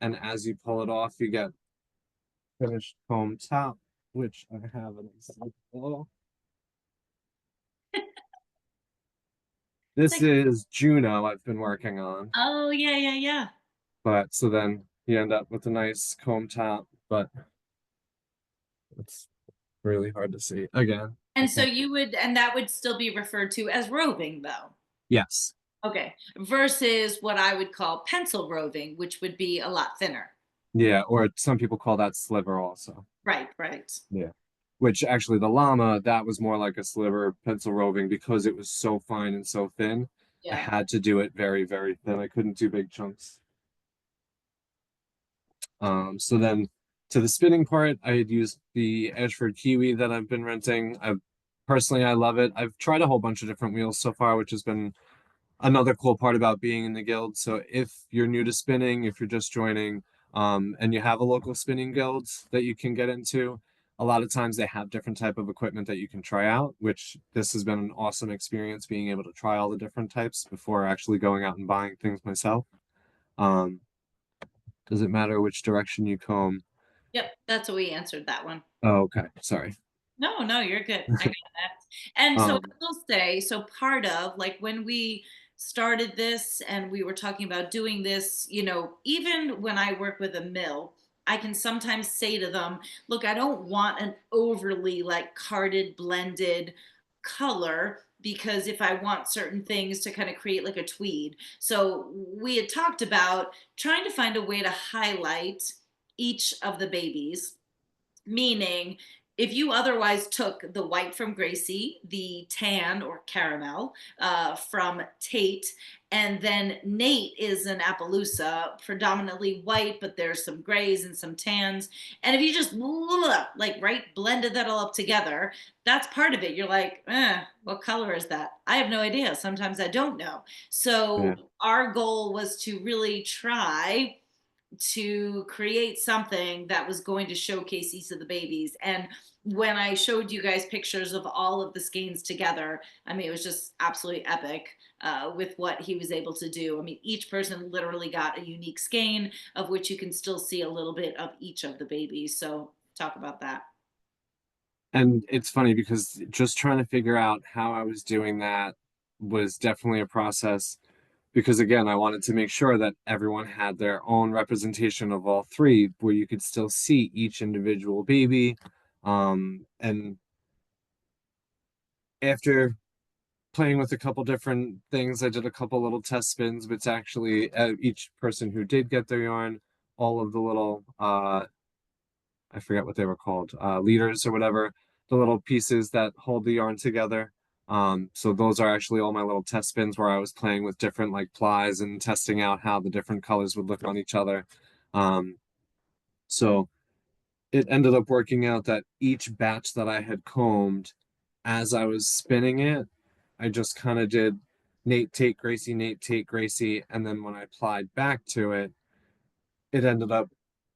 S2: And as you pull it off, you get finished foam top, which I have an example.
S1: It's
S2: This
S1: like,
S2: is Juno I've been working on,
S1: oh yeah, yeah, yeah.
S2: but so then you end up with a nice comb top, but it's really hard to see. Again, I
S1: And so
S2: can't.
S1: you would, and that would still be referred to as roving, though.
S2: Yes.
S1: Okay. Versus what I would call pencil roving, which would be a lot thinner.
S2: Yeah, or some people call that sliver also.
S1: Right, right.
S2: Yeah. Which actually the llama, that was more like a sliver pencil roving because it was so fine and so thin. I
S1: Yeah.
S2: had to do it very, very thin. I couldn't do big chunks. So then to the spinning part, I had used the Ashford Kiwi that I've been renting. I love it. I've tried a whole bunch of different wheels so far, which has been another cool part about being in the guild. So if you're new to spinning, if you're just joining, and you have a local spinning guild that you can get into, a lot of times they have different type of equipment that you can try out, which this has been an awesome experience being able to try all the different types before actually going out and buying things myself. Um, does it matter which direction you comb?
S1: Yep. That's what we answered that one.
S2: Oh, okay. Sorry.
S1: No, no, you're good. I got that. And so I
S2: Um,
S1: will say, so part of like when we started this and we were talking about doing this, even when I work with a mill, I can sometimes say to them, look, I don't want an overly like carded, blended color because if I want certain things to kind of create like a tweed. So we had talked about trying to find a way to highlight each of the babies, meaning if you otherwise took the white from Gracie, the tan or caramel from Tate, and then Nate is an Appaloosa, predominantly white, but there's some grays and some tans. And if you just like blended that all up together, that's part of it. You're like, what color is that? I have no idea. Sometimes I don't know.
S2: yeah.
S1: So our goal was to really try to create something that was going to showcase each of the babies. And when I showed you guys pictures of all of the skeins together, I mean, it was just absolutely epic with what he was able to do. I mean, each person literally got a unique skein of which you can still see a little bit of each of the babies. So talk about that.
S2: And it's funny because just trying to figure out how I was doing that was definitely a process because again, I wanted to make sure that everyone had their own representation of all three, where you could still see each individual baby. And after playing with a couple different things, I did a couple little test spins, which actually each person who did get their yarn, all of the little I forget what they were called, leaders or whatever, the little pieces that hold the yarn together. So those are actually all my little test spins where I was playing with different like plies and testing out how the different colors would look on each other. Um, so it ended up working out that each batch that I had combed, as I was spinning it, I just kind of did Nate, Tate, Gracie, Nate, Tate, Gracie, and then when I applied back to it, it ended up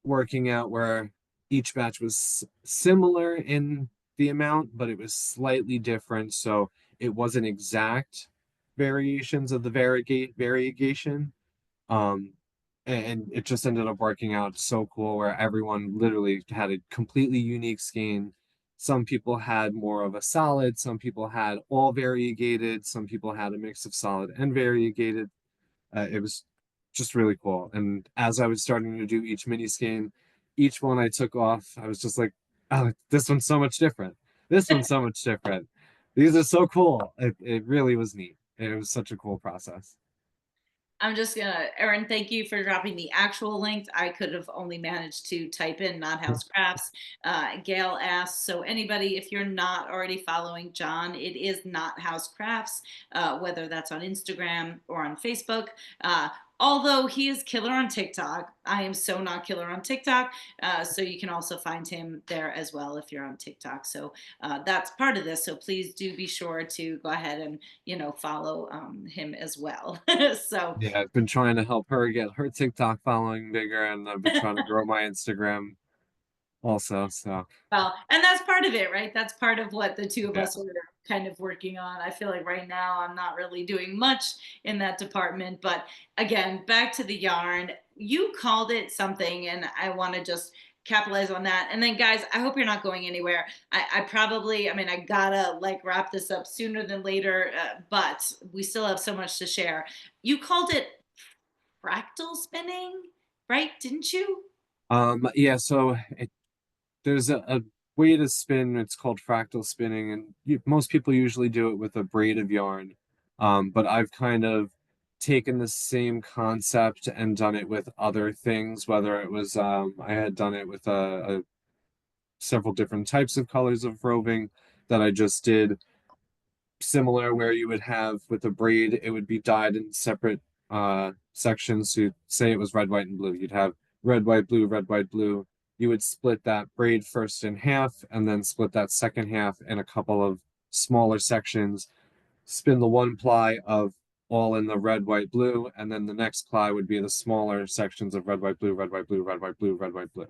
S2: working out where each batch was similar in the amount, but it was slightly different. So it wasn't exact variations of the variegation. Um, and it just ended up working out so cool where everyone literally had a completely unique skein. Some people had more of a solid, some people had all variegated, some people had a mix of solid and variegated. It was just really cool. And as I was starting to do each mini skein, each one I took off, I was just like, oh, this one's so much different. This one's so much different. These are so cool. It really was neat. It was such a cool process.
S1: I'm just gonna, Erin, thank you for dropping the actual link. I could have only managed to type in Not House Crafts. Gail asked, so anybody, if you're not already following John, it is Not House Crafts, whether that's on Instagram or on Facebook. Although he is killer on TikTok, I am so not killer on TikTok. So you can also find him there as well if you're on TikTok. So that's part of this. So please do be sure to go ahead and follow him as well. So
S2: Yeah, I've been trying to help her get her TikTok following bigger, and I've been trying to grow my Instagram also. So
S1: well, and that's part of it, right? That's part of what the two of
S2: yeah.
S1: us are kind of working on. I feel like right now I'm not really doing much in that department, but again, back to the yarn, you called it something, and I want to just capitalize on that. And then, guys, I hope you're not going anywhere. I probably, I mean, I gotta like wrap this up sooner than later, but we still have so much to share. You called it fractal spinning, right? Didn't you?
S2: Yeah, so there's a way to spin, it's called fractal spinning, and most people usually do it with a braid of yarn. But I've kind of taken the same concept and done it with other things, whether it was I had done it with several different types of colors of roving that I just did similar where you would have with a braid, it would be dyed in separate sections. So say it was red, white, and blue. You'd have red, white, blue, red, white, blue. You would split that braid first in half and then split that second half in a couple of smaller sections. Spin the one ply of all in the red, white, blue, and then the next ply would be the smaller sections of red, white, blue, red, white, blue, red, white, blue, red, white, blue.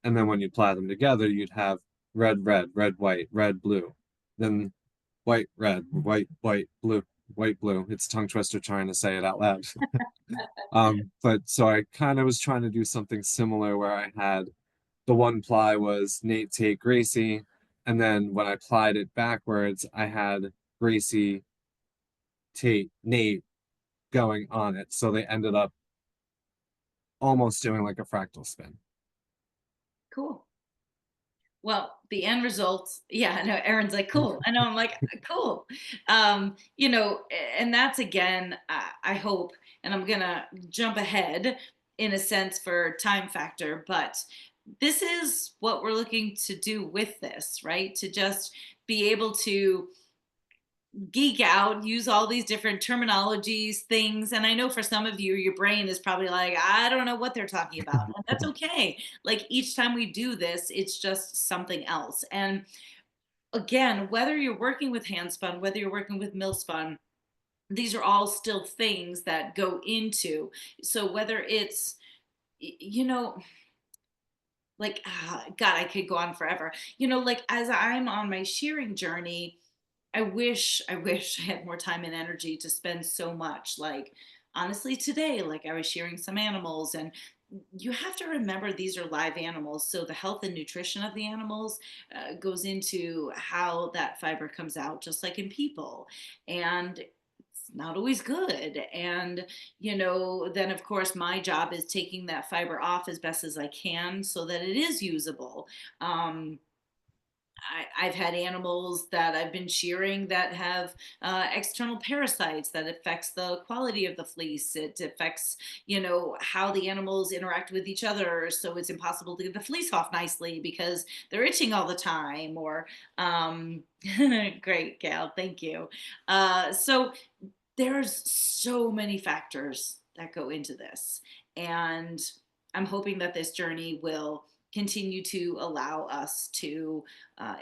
S2: And then when you ply them together, you'd have red, red, red, white, red, blue. Then white, red, white, white, blue, white, blue. It's a tongue twister trying to say it out loud. But so I kind of was trying to do something similar where I had the one ply was Nate, Tate, Gracie, and then when I plied it backwards, I had Gracie, Tate, Nate going on it. So they ended up almost doing like a fractal spin.
S1: Cool. Well, the end results, yeah, I know Erin's like, cool. I know I'm like, cool. And that's again, I hope, and I'm gonna jump ahead in a sense for time factor, but this is what we're looking to do with this, right? To just be able to geek out, use all these different terminologies, things. And I know for some of you, your brain is probably like, I don't know what they're talking about. And that's okay. Like each time we do this, it's just something else. And again, whether you're working with hand spun, whether you're working with mill spun, these are all still things that go into. So whether it's you know, like, God, I could go on forever. Like as I'm on my shearing journey, I wish I had more time and energy to spend so much. Like, honestly, today, like I was shearing some animals, and you have to remember these are live animals. So the health and nutrition of the animals goes into how that fiber comes out, just like in people. And it's not always good. And, then of course, my job is taking that fiber off as best as I can so that it is usable. Um, I've had animals that I've been shearing that have external parasites that affects the quality of the fleece. It affects, how the animals interact with each other. So it's impossible to get the fleece off nicely because they're itching all the time. Or, great, Gail, thank you. So there's so many factors that go into this. And I'm hoping that this journey will continue to allow us to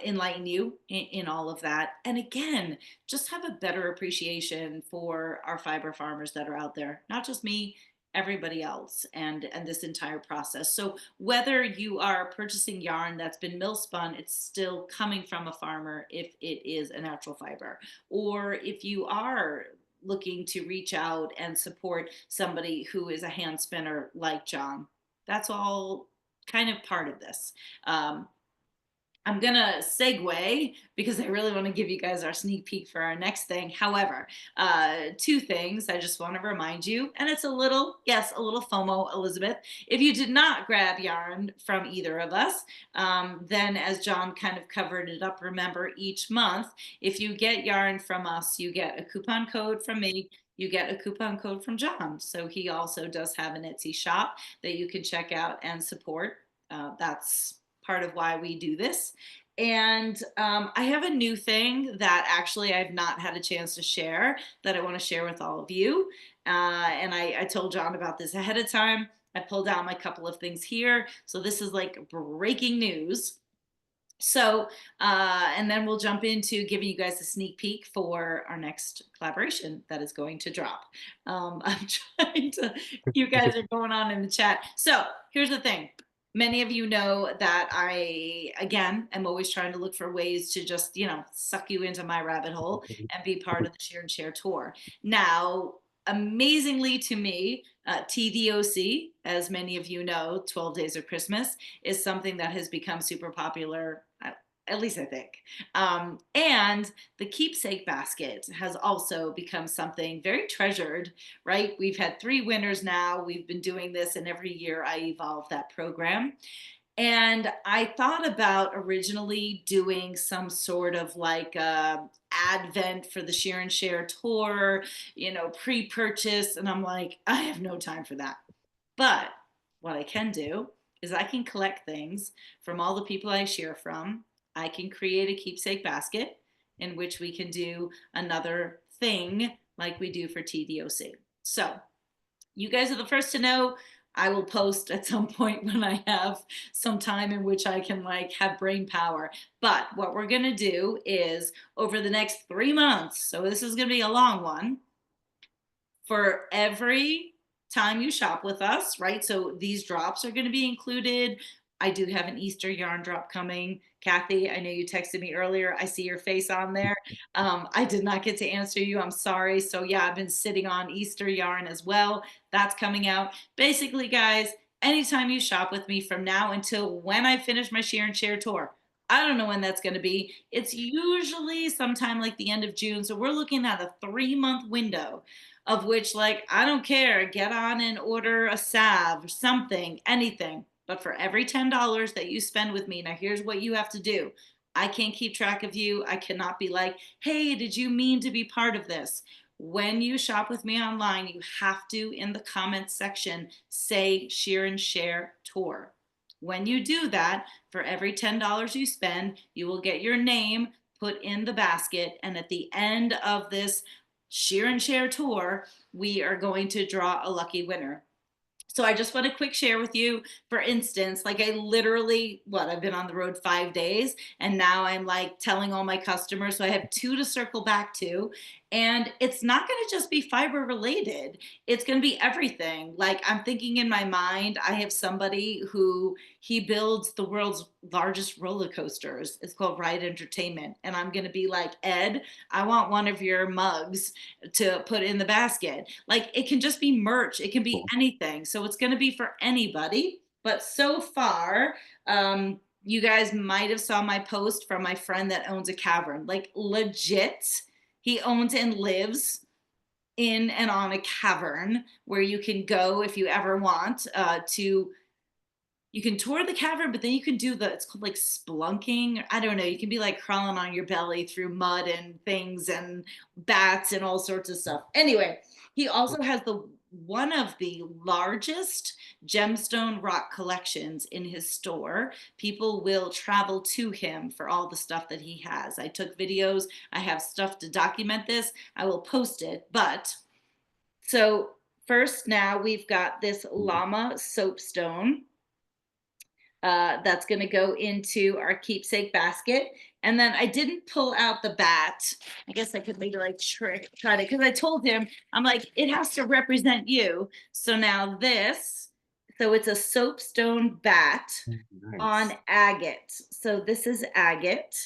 S1: enlighten you in all of that. And again, just have a better appreciation for our fiber farmers that are out there, not just me, everybody else, and this entire process. So whether you are purchasing yarn that's been mill spun, it's still coming from a farmer if it is a natural fiber. Or if you are looking to reach out and support somebody who is a hand spinner like John, that's all kind of part of this. Um, I'm gonna segue because I really want to give you guys our sneak peek for our next thing. However, two things I just want to remind you, and it's a little, yes, a little FOMO, Elizabeth. If you did not grab yarn from either of us, then as John kind of covered it up, remember each month, if you get yarn from us, you get a coupon code from me. You get a coupon code from John. So he also does have an Etsy shop that you can check out and support. That's part of why we do this. And I have a new thing that actually I've not had a chance to share that I want to share with all of you. And I told John about this ahead of time. I pulled out my couple of things here. So this is like breaking news. So, and then we'll jump into giving you guys a sneak peek for our next collaboration that is going to drop. I'm trying to, you guys are going on in the chat. So here's the thing. Many of you know that I, again, am always trying to look for ways to just, suck you into my rabbit hole and be part of the Share and Share tour. Now, amazingly to me, TDOC, as many of you know, 12 Days of Christmas, is something that has become super popular, at least I think. And the keepsake basket has also become something very treasured, right? We've had 3 winners now. We've been doing this, and every year I evolve that program. And I thought about originally doing some sort of like advent for the Share and Share tour, pre-purchase. And I'm like, I have no time for that. But what I can do is I can collect things from all the people I share from. I can create a keepsake basket in which we can do another thing like we do for TDOC. So you guys are the first to know. I will post at some point when I have some time in which I can have brain power. But what we're going to do is over the next 3 months, so this is going to be a long one, for every time you shop with us, right? So these drops are going to be included. I do have an Easter yarn drop coming. Kathy, I know you texted me earlier. I see your face on there. I did not get to answer you. I'm sorry. So yeah, I've been sitting on Easter yarn as well. That's coming out. Basically, guys, anytime you shop with me from now until when I finish my Share and Share tour, I don't know when that's going to be. It's usually sometime like the end of June. So we're looking at a 3-month window of which, I don't care, get on and order a salve or something, anything. But for every $10 that you spend with me, now here's what you have to do. I can't keep track of you. I cannot be like, hey, did you mean to be part of this? When you shop with me online, you have to, in the comments section, say Share and Share Tour. When you do that, for every $10 you spend, you will get your name put in the basket. And at the end of this Share and Share tour, we are going to draw a lucky winner. So I just want to quick share with you, for instance, I literally, I've been on the road 5 days, and now I'm telling all my customers. So I have 2 to circle back to. And it's not going to just be fiber related. It's going to be everything. Like, I'm thinking in my mind, I have somebody who he builds the world's largest roller coasters. It's called Ride Entertainment. And I'm going to be like, Ed, I want one of your mugs to put in the basket. Like, it can just be merch. It can be
S2: Cool.
S1: anything. So it's going to be for anybody. But so far, you guys might have saw my post from my friend that owns a cavern. Like, legit, he owns and lives in and on a cavern where you can go if you ever want to. You can tour the cavern, but then you can do it's called like splunking. I don't know. You can be like crawling on your belly through mud and things and bats and all sorts of stuff. Anyway, he also has one of the largest gemstone rock collections in his store. People will travel to him for all the stuff that he has. I took videos. I have stuff to document this. I will post it. But so first, now we've got this llama soapstone that's going to go into our keepsake basket. And then I didn't pull out the bat. I guess I could maybe like try to, because I told him, I'm like, it has to represent you. So now so it's a soapstone bat on
S2: Nice.
S1: agate. So this is agate.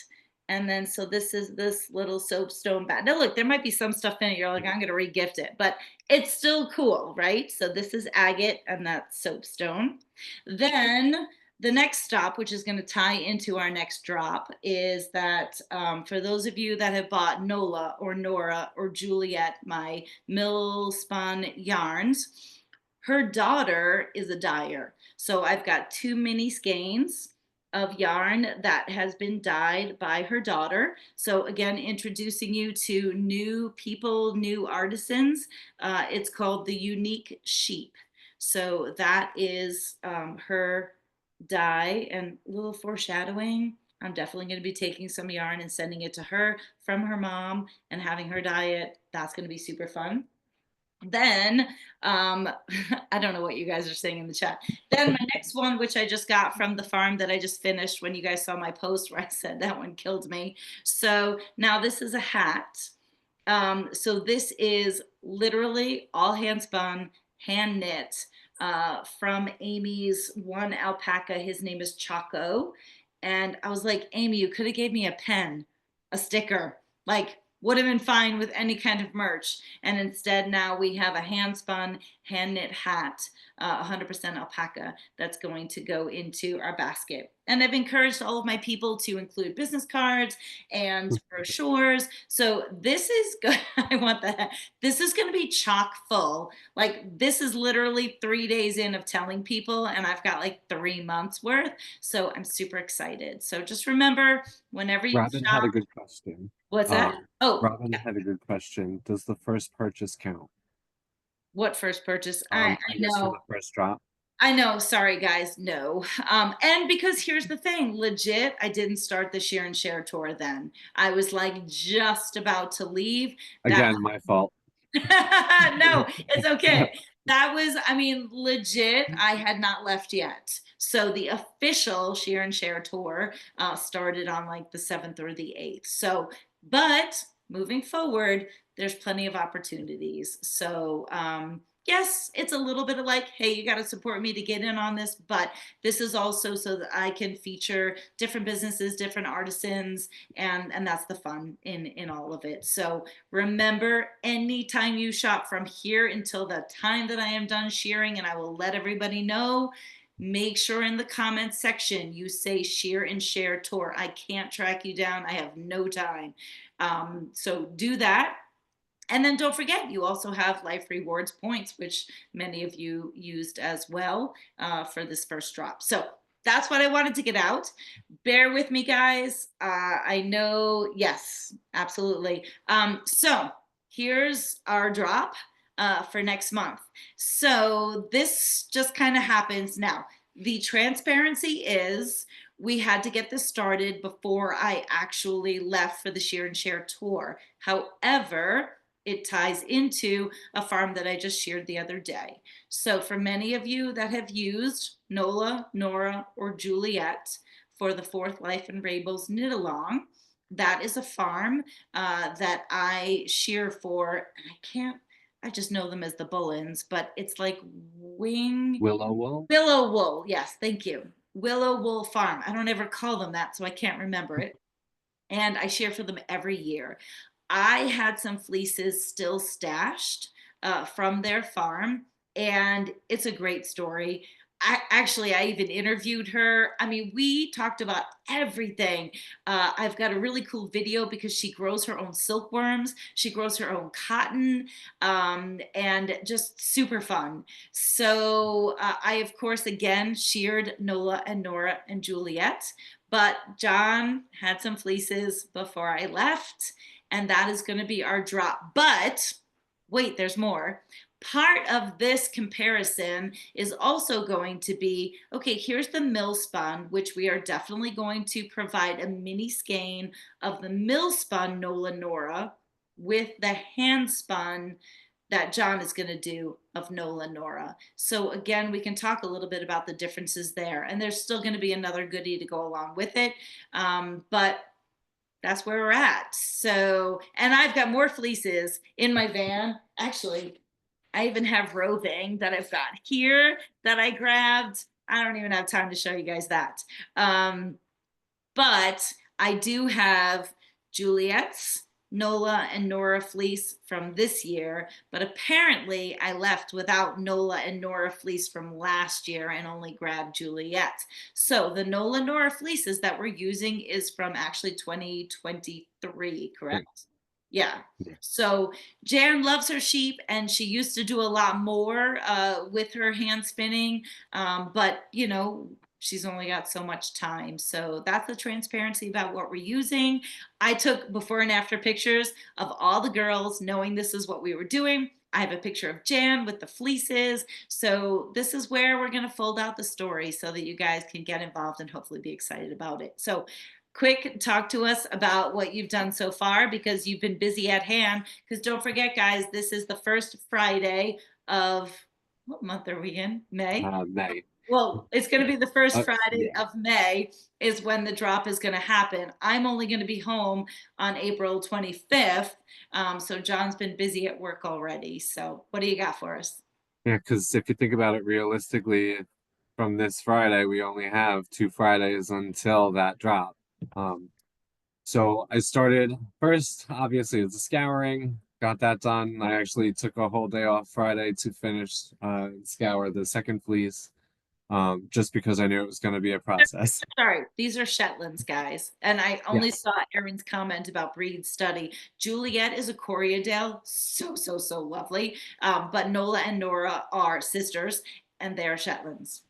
S1: And then, so this is this little soapstone bat. Now, look, there might be some stuff in it. You're like, I'm going to re-gift it, but it's still cool, right? So this is agate and that's soapstone. Then the next stop, which is going to tie into our next drop, is that for those of you that have bought Nola or Nora or Juliet, my mill spun yarns, her daughter is a dyer. So I've got 2 mini skeins of yarn that has been dyed by her daughter. So again, introducing you to new people, new artisans. It's called the Unique Sheep. So that is her dye, and a little foreshadowing. I'm definitely going to be taking some yarn and sending it to her from her mom and having her dye it. That's going to be super fun. Then I don't know what you guys are saying in the chat. Then my next one, which I just got from the farm that I just finished when you guys saw my post where I said that one killed me. So now this is a hat. So this is literally all hand spun, hand knit from Amy's one alpaca. His name is Chaco. And I was like, Amy, you could have gave me a pen, a sticker, like would have been fine with any kind of merch. And instead now we have a hand spun, hand knit hat, 100% alpaca that's going to go into our basket. And I've encouraged all of my people to include business cards and brochures. So this is good. I want that. This is going to be chock full. Like, this is literally 3 days in of telling people, and I've got like 3 months worth. So I'm super excited. So just remember, whenever you
S2: Robin had
S1: shop,
S2: a good question.
S1: what's that? Oh,
S2: Robin had a good question. Does the first purchase count?
S1: what first purchase? I
S2: I guess from
S1: know.
S2: the first drop.
S1: I know. Sorry, guys. No. And because here's the thing, legit, I didn't start the Shear and Share tour then. I was like just about to leave. That
S2: Again, my fault.
S1: no, it's okay. That was, I mean, legit, I had not left yet. So the official Shear and Share tour started on like the 7th or the 8th. So, but moving forward, there's plenty of opportunities. So, yes, it's a little bit of like, hey, you got to support me to get in on this, but this is also so that I can feature different businesses, different artisans, and that's the fun in all of it. So remember, anytime you shop from here until the time that I am done shearing, and I will let everybody know, make sure in the comments section you say Shear and Share tour. I can't track you down. I have no time. So do that. And then don't forget, you also have Life Rewards points, which many of you used as well for this first drop. So that's what I wanted to get out. Bear with me, guys. I know, yes, absolutely. So here's our drop for next month. So this just kind of happens now. The transparency is we had to get this started before I actually left for the Shear and Share tour. However, it ties into a farm that I just sheared the other day. So for many of you that have used Nola, Nora, or Juliet for the 4th Life and Rainbows knit along, that is a farm that I shear for. And I just know them as the Bullens, but it's like wing
S2: Willow wool.
S1: Willow Wool. Yes, thank you. Willow Wool Farm. I don't ever call them that, so I can't remember it. And I share for them every year. I had some fleeces still stashed from their farm, and it's a great story. I even interviewed her. I mean, we talked about everything. I've got a really cool video because she grows her own silkworms, she grows her own cotton, and just super fun. So I, of course, again sheared Nola and Nora and Juliet, but John had some fleeces before I left, and that is going to be our drop. But wait, there's more. Part of this comparison is also going to be, okay, here's the mill spun, which we are definitely going to provide a mini skein of the mill spun Nola Nora with the hand spun that John is going to do of Nola Nora. So again, we can talk a little bit about the differences there. And there's still going to be another goodie to go along with it. But that's where we're at. So, and I've got more fleeces in my van. Actually, I even have roving that I've got here that I grabbed. I don't even have time to show you guys that. But I do have Juliet's, Nola, and Nora fleece from this year, but apparently I left without Nola and Nora fleece from last year and only grabbed Juliet. So the Nola Nora fleeces that we're using is from actually 2023, correct? Yeah. So Jan loves her sheep, and she used to do a lot more with her hand spinning, but you know, she's only got so much time. So that's the transparency about what we're using. I took before and after pictures of all the girls knowing this is what we were doing. I have a picture of Jan with the fleeces. So this is where we're going to fold out the story so that you guys can get involved and hopefully be excited about it. So quick, talk to us about what you've done so far, because you've been busy at hand. Because don't forget, guys, this is the first Friday of, what month are we in? May?
S2: May.
S1: Well, it's going to be the first
S2: Yeah.
S1: Friday of May is when the drop is going to happen. I'm only going to be home on April 25th. So John's been busy at work already. So what do you got for us?
S2: Yeah, because if you think about it realistically, from this Friday, we only have 2 Fridays until that drop. So I started first, obviously, it's a scouring, got that done. I actually took a whole day off Friday to finish scour the second fleece, just because I knew it was going to be a process.
S1: Sorry, these are Shetlands, guys. And I only
S2: Yes.
S1: saw Erin's comment about breed study. Juliet is a Corriedale, so lovely. But Nola and Nora are sisters, and they're Shetlands.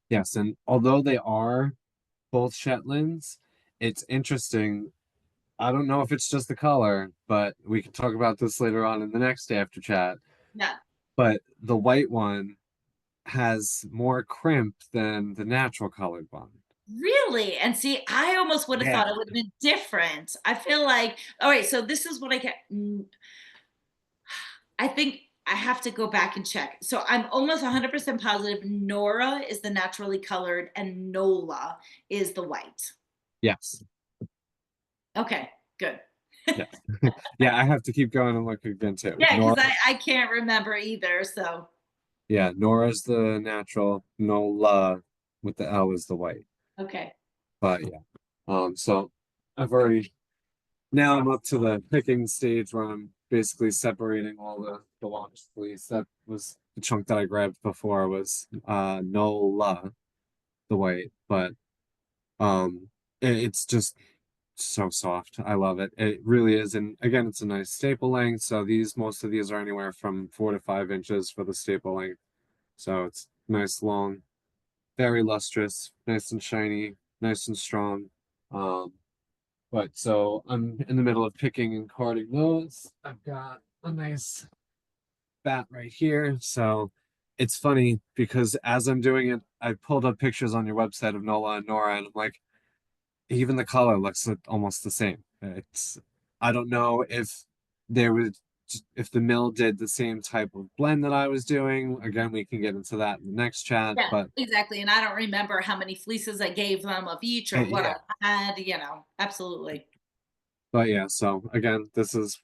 S2: Yes, and although they are both Shetlands, it's interesting. I don't know if it's just the color, but we can talk about this later on in the next after chat.
S1: Yeah.
S2: But the white one has more crimp than the natural colored one.
S1: Really? And see, I almost would have
S2: Yeah.
S1: thought it would have been different. I feel like, all right, so this is what I get. I think I have to go back and check. So I'm almost 100% positive Nora is the naturally colored and Nola is the white.
S2: Yes.
S1: Okay, good.
S2: Yes. Yeah, I have to keep going and look again too.
S1: Yeah, because
S2: Nora,
S1: I can't remember either. So,
S2: yeah, Nora's the natural, Nola with the L is the white.
S1: okay.
S2: But yeah. So I've already now I'm up to the picking stage where I'm basically separating all the launched fleece. That was the chunk that I grabbed before was Nola, the white, but it's just so soft. I love it. It really is. And again, it's a nice staple length. So most of these are anywhere from 4 to 5 inches for the staple length. So it's nice, long, very lustrous, nice and shiny, nice and strong. Um, but so I'm in the middle of picking and carding those. I've got a nice bat right here. So it's funny because as I'm doing it, I pulled up pictures on your website of Nola and Nora, and I'm like, even the color looks almost the same. I don't know if there was if the mill did the same type of blend that I was doing. Again, we can get into that in the next chat,
S1: Yeah,
S2: but
S1: exactly. And I don't remember how many fleeces I gave them of each or what
S2: yeah,
S1: I had, absolutely.
S2: but yeah, so again, this is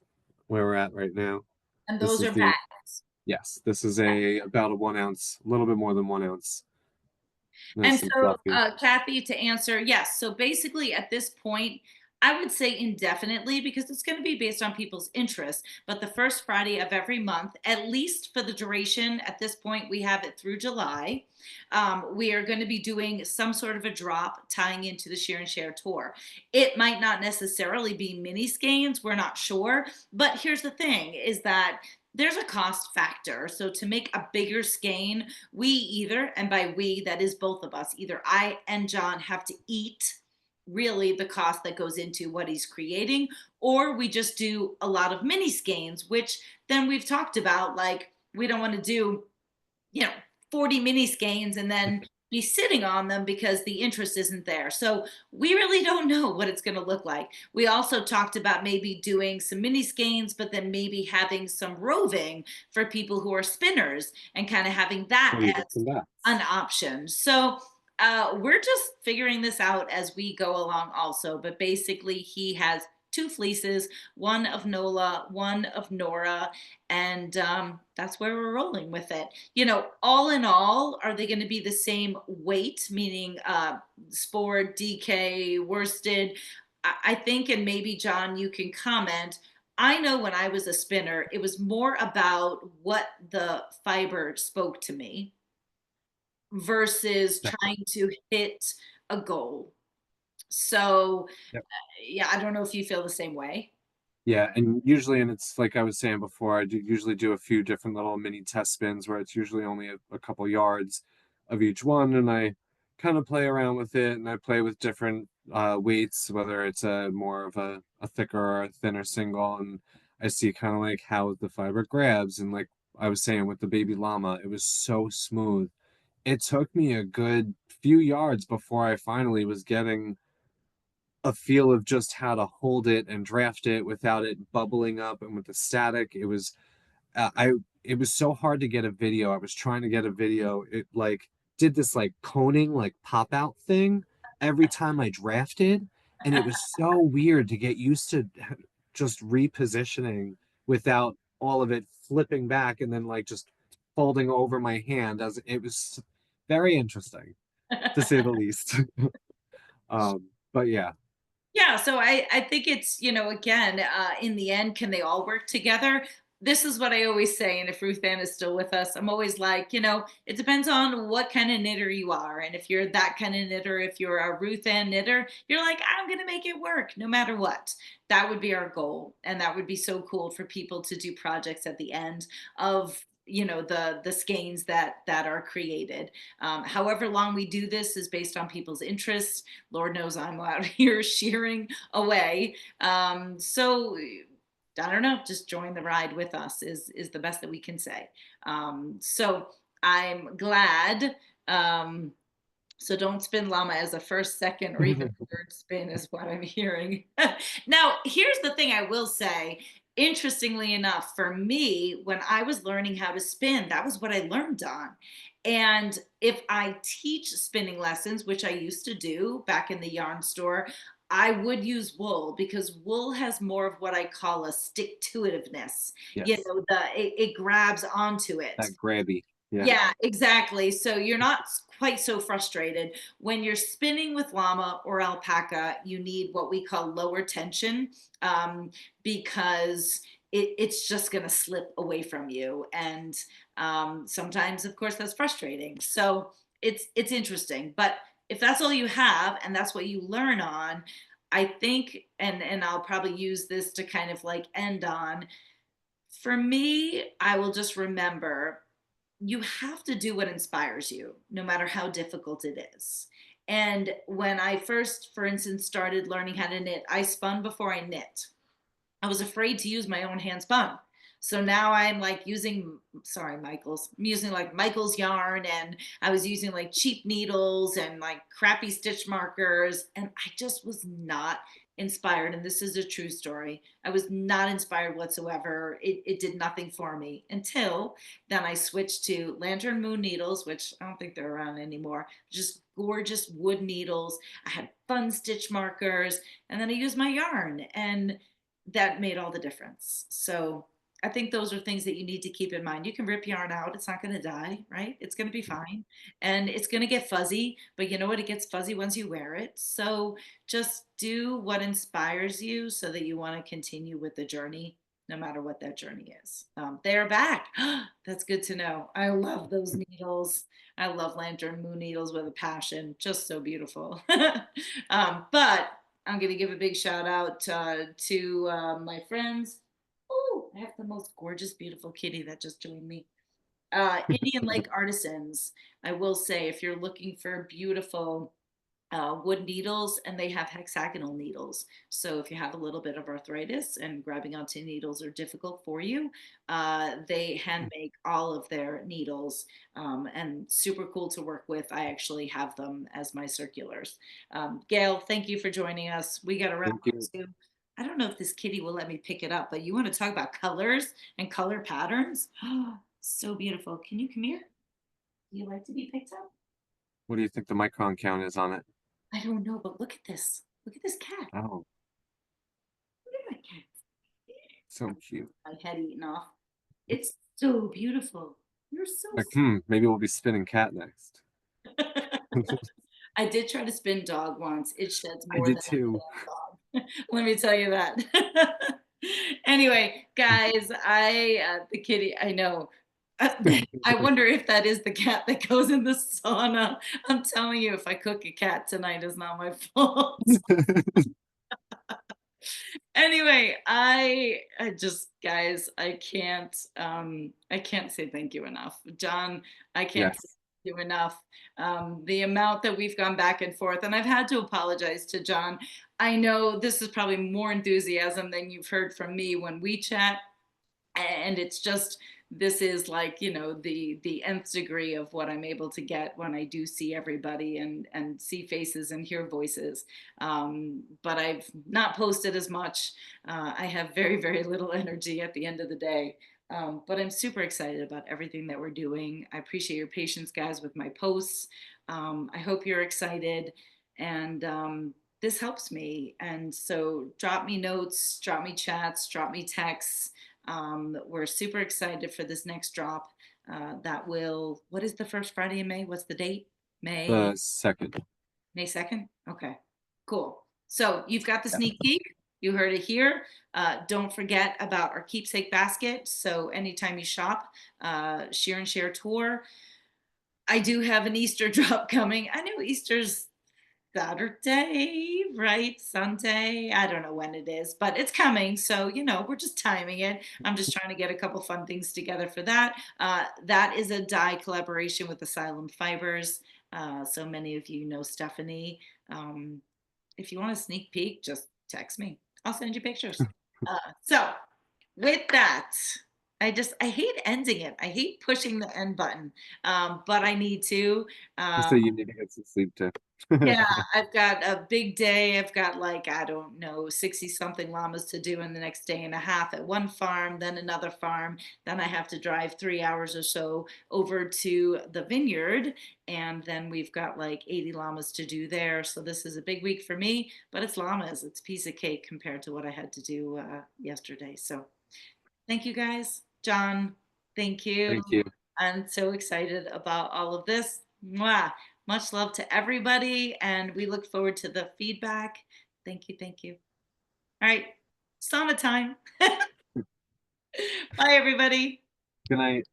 S2: where we're at right now.
S1: And
S2: This
S1: those
S2: is
S1: are
S2: the
S1: bags.
S2: Yes, this is a about a 1 ounce, a little bit more than 1 ounce.
S1: And
S2: Nice and
S1: so,
S2: fluffy.
S1: Kathy, to answer, yes. So basically, at this point, I would say indefinitely because it's going to be based on people's interests. But the first Friday of every month, at least for the duration, at this point, we have it through July. We are going to be doing some sort of a drop tying into the Share and Share tour. It might not necessarily be mini skeins. We're not sure. But here's the thing is that there's a cost factor. So to make a bigger skein, we either, and by we, that is both of us, either I and John have to eat really the cost that goes into what he's creating, or we just do a lot of mini skeins, which then we've talked about. Like, we don't want to do, you know, 40 mini skeins and then be sitting on them because the interest isn't there. So we really don't know what it's going to look like. We also talked about maybe doing some mini skeins, but then maybe having some roving for people who are spinners and kind of having
S2: So
S1: that
S2: you
S1: as
S2: mentioned that.
S1: an option. So we're just figuring this out as we go along also. But basically, he has two fleeces, one of Nola, one of Nora, and that's where we're rolling with it. All in all, are they going to be the same weight, meaning sport, DK, worsted? I think, and maybe John, you can comment. I know when I was a spinner, it was more about what the fiber spoke to me versus trying to hit a goal. So,
S2: Yep.
S1: yeah, I don't know if you feel the same way.
S2: Yeah, and usually, and it's like I was saying before, I do usually do a few different little mini test spins where it's usually only a couple yards of each one, and I kind of play around with it, and I play with different weights, whether it's a more of a thicker or a thinner single, and I see kind of like how the fiber grabs, and like I was saying with the baby llama, it was so smooth. It took me a good few yards before I finally was getting a feel of just how to hold it and draft it without it bubbling up and with the static. I it was so hard to get a video. I was trying to get a video. It like did this like coning like pop out thing every time I drafted, and it was so weird to get used to just repositioning without all of it flipping back and then like just folding over my hand. As it was very interesting to say the least. But yeah.
S1: Yeah, so I think it's, again, in the end, can they all work together? This is what I always say, and if Ruth Ann is still with us, I'm always like, it depends on what kind of knitter you are. And if you're that kind of knitter, if you're a Ruth Ann knitter, you're like, I'm gonna make it work no matter what. That would be our goal. And that would be so cool for people to do projects at the end of the skeins that are created. However long we do this is based on people's interests. Lord knows I'm out here shearing away. So I don't know, just join the ride with us is the best that we can say. So I'm glad. So don't spin llama as a first, second, or even third spin is what I'm hearing. Now, here's the thing I will say. Interestingly enough, for me, when I was learning how to spin, that was what I learned on. And if I teach spinning lessons, which I used to do back in the yarn store, I would use wool because wool has more of what I call a stick to itiveness.
S2: Yes.
S1: It grabs onto it.
S2: That grabby. Yeah.
S1: Yeah, exactly. So you're not quite so frustrated. When you're spinning with llama or alpaca, you need what we call lower tension because it's just going to slip away from you. And sometimes, of course, that's frustrating. So it's interesting. But if that's all you have and that's what you learn on, I think, and I'll probably use this to kind of like end on. For me, I will just remember you have to do what inspires you, no matter how difficult it is. And when I first, for instance, started learning how to knit, I spun before I knit. I was afraid to use my own hand spun. So now I'm like using, sorry, Michael's, I'm using like Michael's yarn, and I was using like cheap needles and like crappy stitch markers. And I just was not inspired, and this is a true story. I was not inspired whatsoever. It did nothing for me until then I switched to lantern moon needles, which I don't think they're around anymore. Just gorgeous wood needles. I had fun stitch markers, and then I used my yarn, and that made all the difference. So I think those are things that you need to keep in mind. You can rip yarn out, it's not going to die, right? It's going to be fine. And it's going to get fuzzy, but you know what? It gets fuzzy once you wear it. So just do what inspires you so that you want to continue with the journey, no matter what that journey is. They're back. That's good to know. I love those needles. I love lantern moon needles with a passion. Just so beautiful. But I'm going to give a big shout out to my friends. Oh, I have the most gorgeous, beautiful kitty that just joined me. Indian Lake Artisans. I will say, if you're looking for beautiful wood needles, and they have hexagonal needles. So if you have a little bit of arthritis and grabbing onto needles are difficult for you, they hand make all of their needles, and super cool to work with. I actually have them as my circulars. Gail, thank you for joining us. We got to wrap
S2: Thank
S1: up
S2: you.
S1: soon. I don't know if this kitty will let me pick it up, but you want to talk about colors and color patterns? So beautiful. Can you come here? Do you like to be picked up?
S2: What do you think the micron count is on it?
S1: I don't know, but look at this. Look at this cat.
S2: Oh,
S1: Look at my cat.
S2: so cute.
S1: My head eaten off. It's so beautiful. You're so
S2: Like, maybe we'll be spinning cat next.
S1: I did try to spin dog once. It sheds
S2: I
S1: more
S2: did
S1: than a
S2: too.
S1: damn dog. Let me tell you that. Anyway, guys, the kitty, I know. I wonder if that is the cat that goes in the sauna. I'm telling you, if I cook a cat tonight, it's not my fault. Anyway, I just, guys, I can't say thank you enough. John, I can't say
S2: Yes.
S1: thank you enough. The amount that we've gone back and forth, and I've had to apologize to John. I know this is probably more enthusiasm than you've heard from me when we chat, and it's just, this is like, the nth degree of what I'm able to get when I do see everybody and see faces and hear voices. But I've not posted as much. I have very, very little energy at the end of the day. But I'm super excited about everything that we're doing. I appreciate your patience, guys, with my posts. I hope you're excited, and this helps me. And so drop me notes, drop me chats, drop me texts. We're super excited for this next drop. What is the first Friday in May? What's the date?
S2: The second.
S1: May 2nd? Okay, cool. So you've got the
S2: Yeah.
S1: sneak peek. You heard it here. Don't forget about our keepsake basket. So anytime you shop, Shear and Share Tour. I do have an Easter drop coming. I know Easter's Saturday, right? Sunday. I don't know when it is, but it's coming. So, we're just timing it. I'm just trying to get a couple fun things together for that. That is a dye collaboration with Asylum Fibers. So many of you know Stephanie. If you want a sneak peek, just text me. I'll send you pictures. So, with that, I hate ending it. I hate pushing the end button, but I need to.
S2: Just
S1: Um,
S2: so you need to get some sleep too.
S1: yeah, I've got a big day. I've got, like, I don't know, 60 something llamas to do in the next day and a half at one farm, then another farm. Then I have to drive 3 hours or so over to the vineyard. And then we've got like 80 llamas to do there. So this is a big week for me, but it's llamas. It's a piece of cake compared to what I had to do yesterday. So thank you, guys. John, thank you.
S2: Thank you.
S1: I'm so excited about all of this. Mwah. Much love to everybody, and we look forward to the feedback. Thank you. Thank you. All right, sauna time. Bye, everybody.
S2: Good night.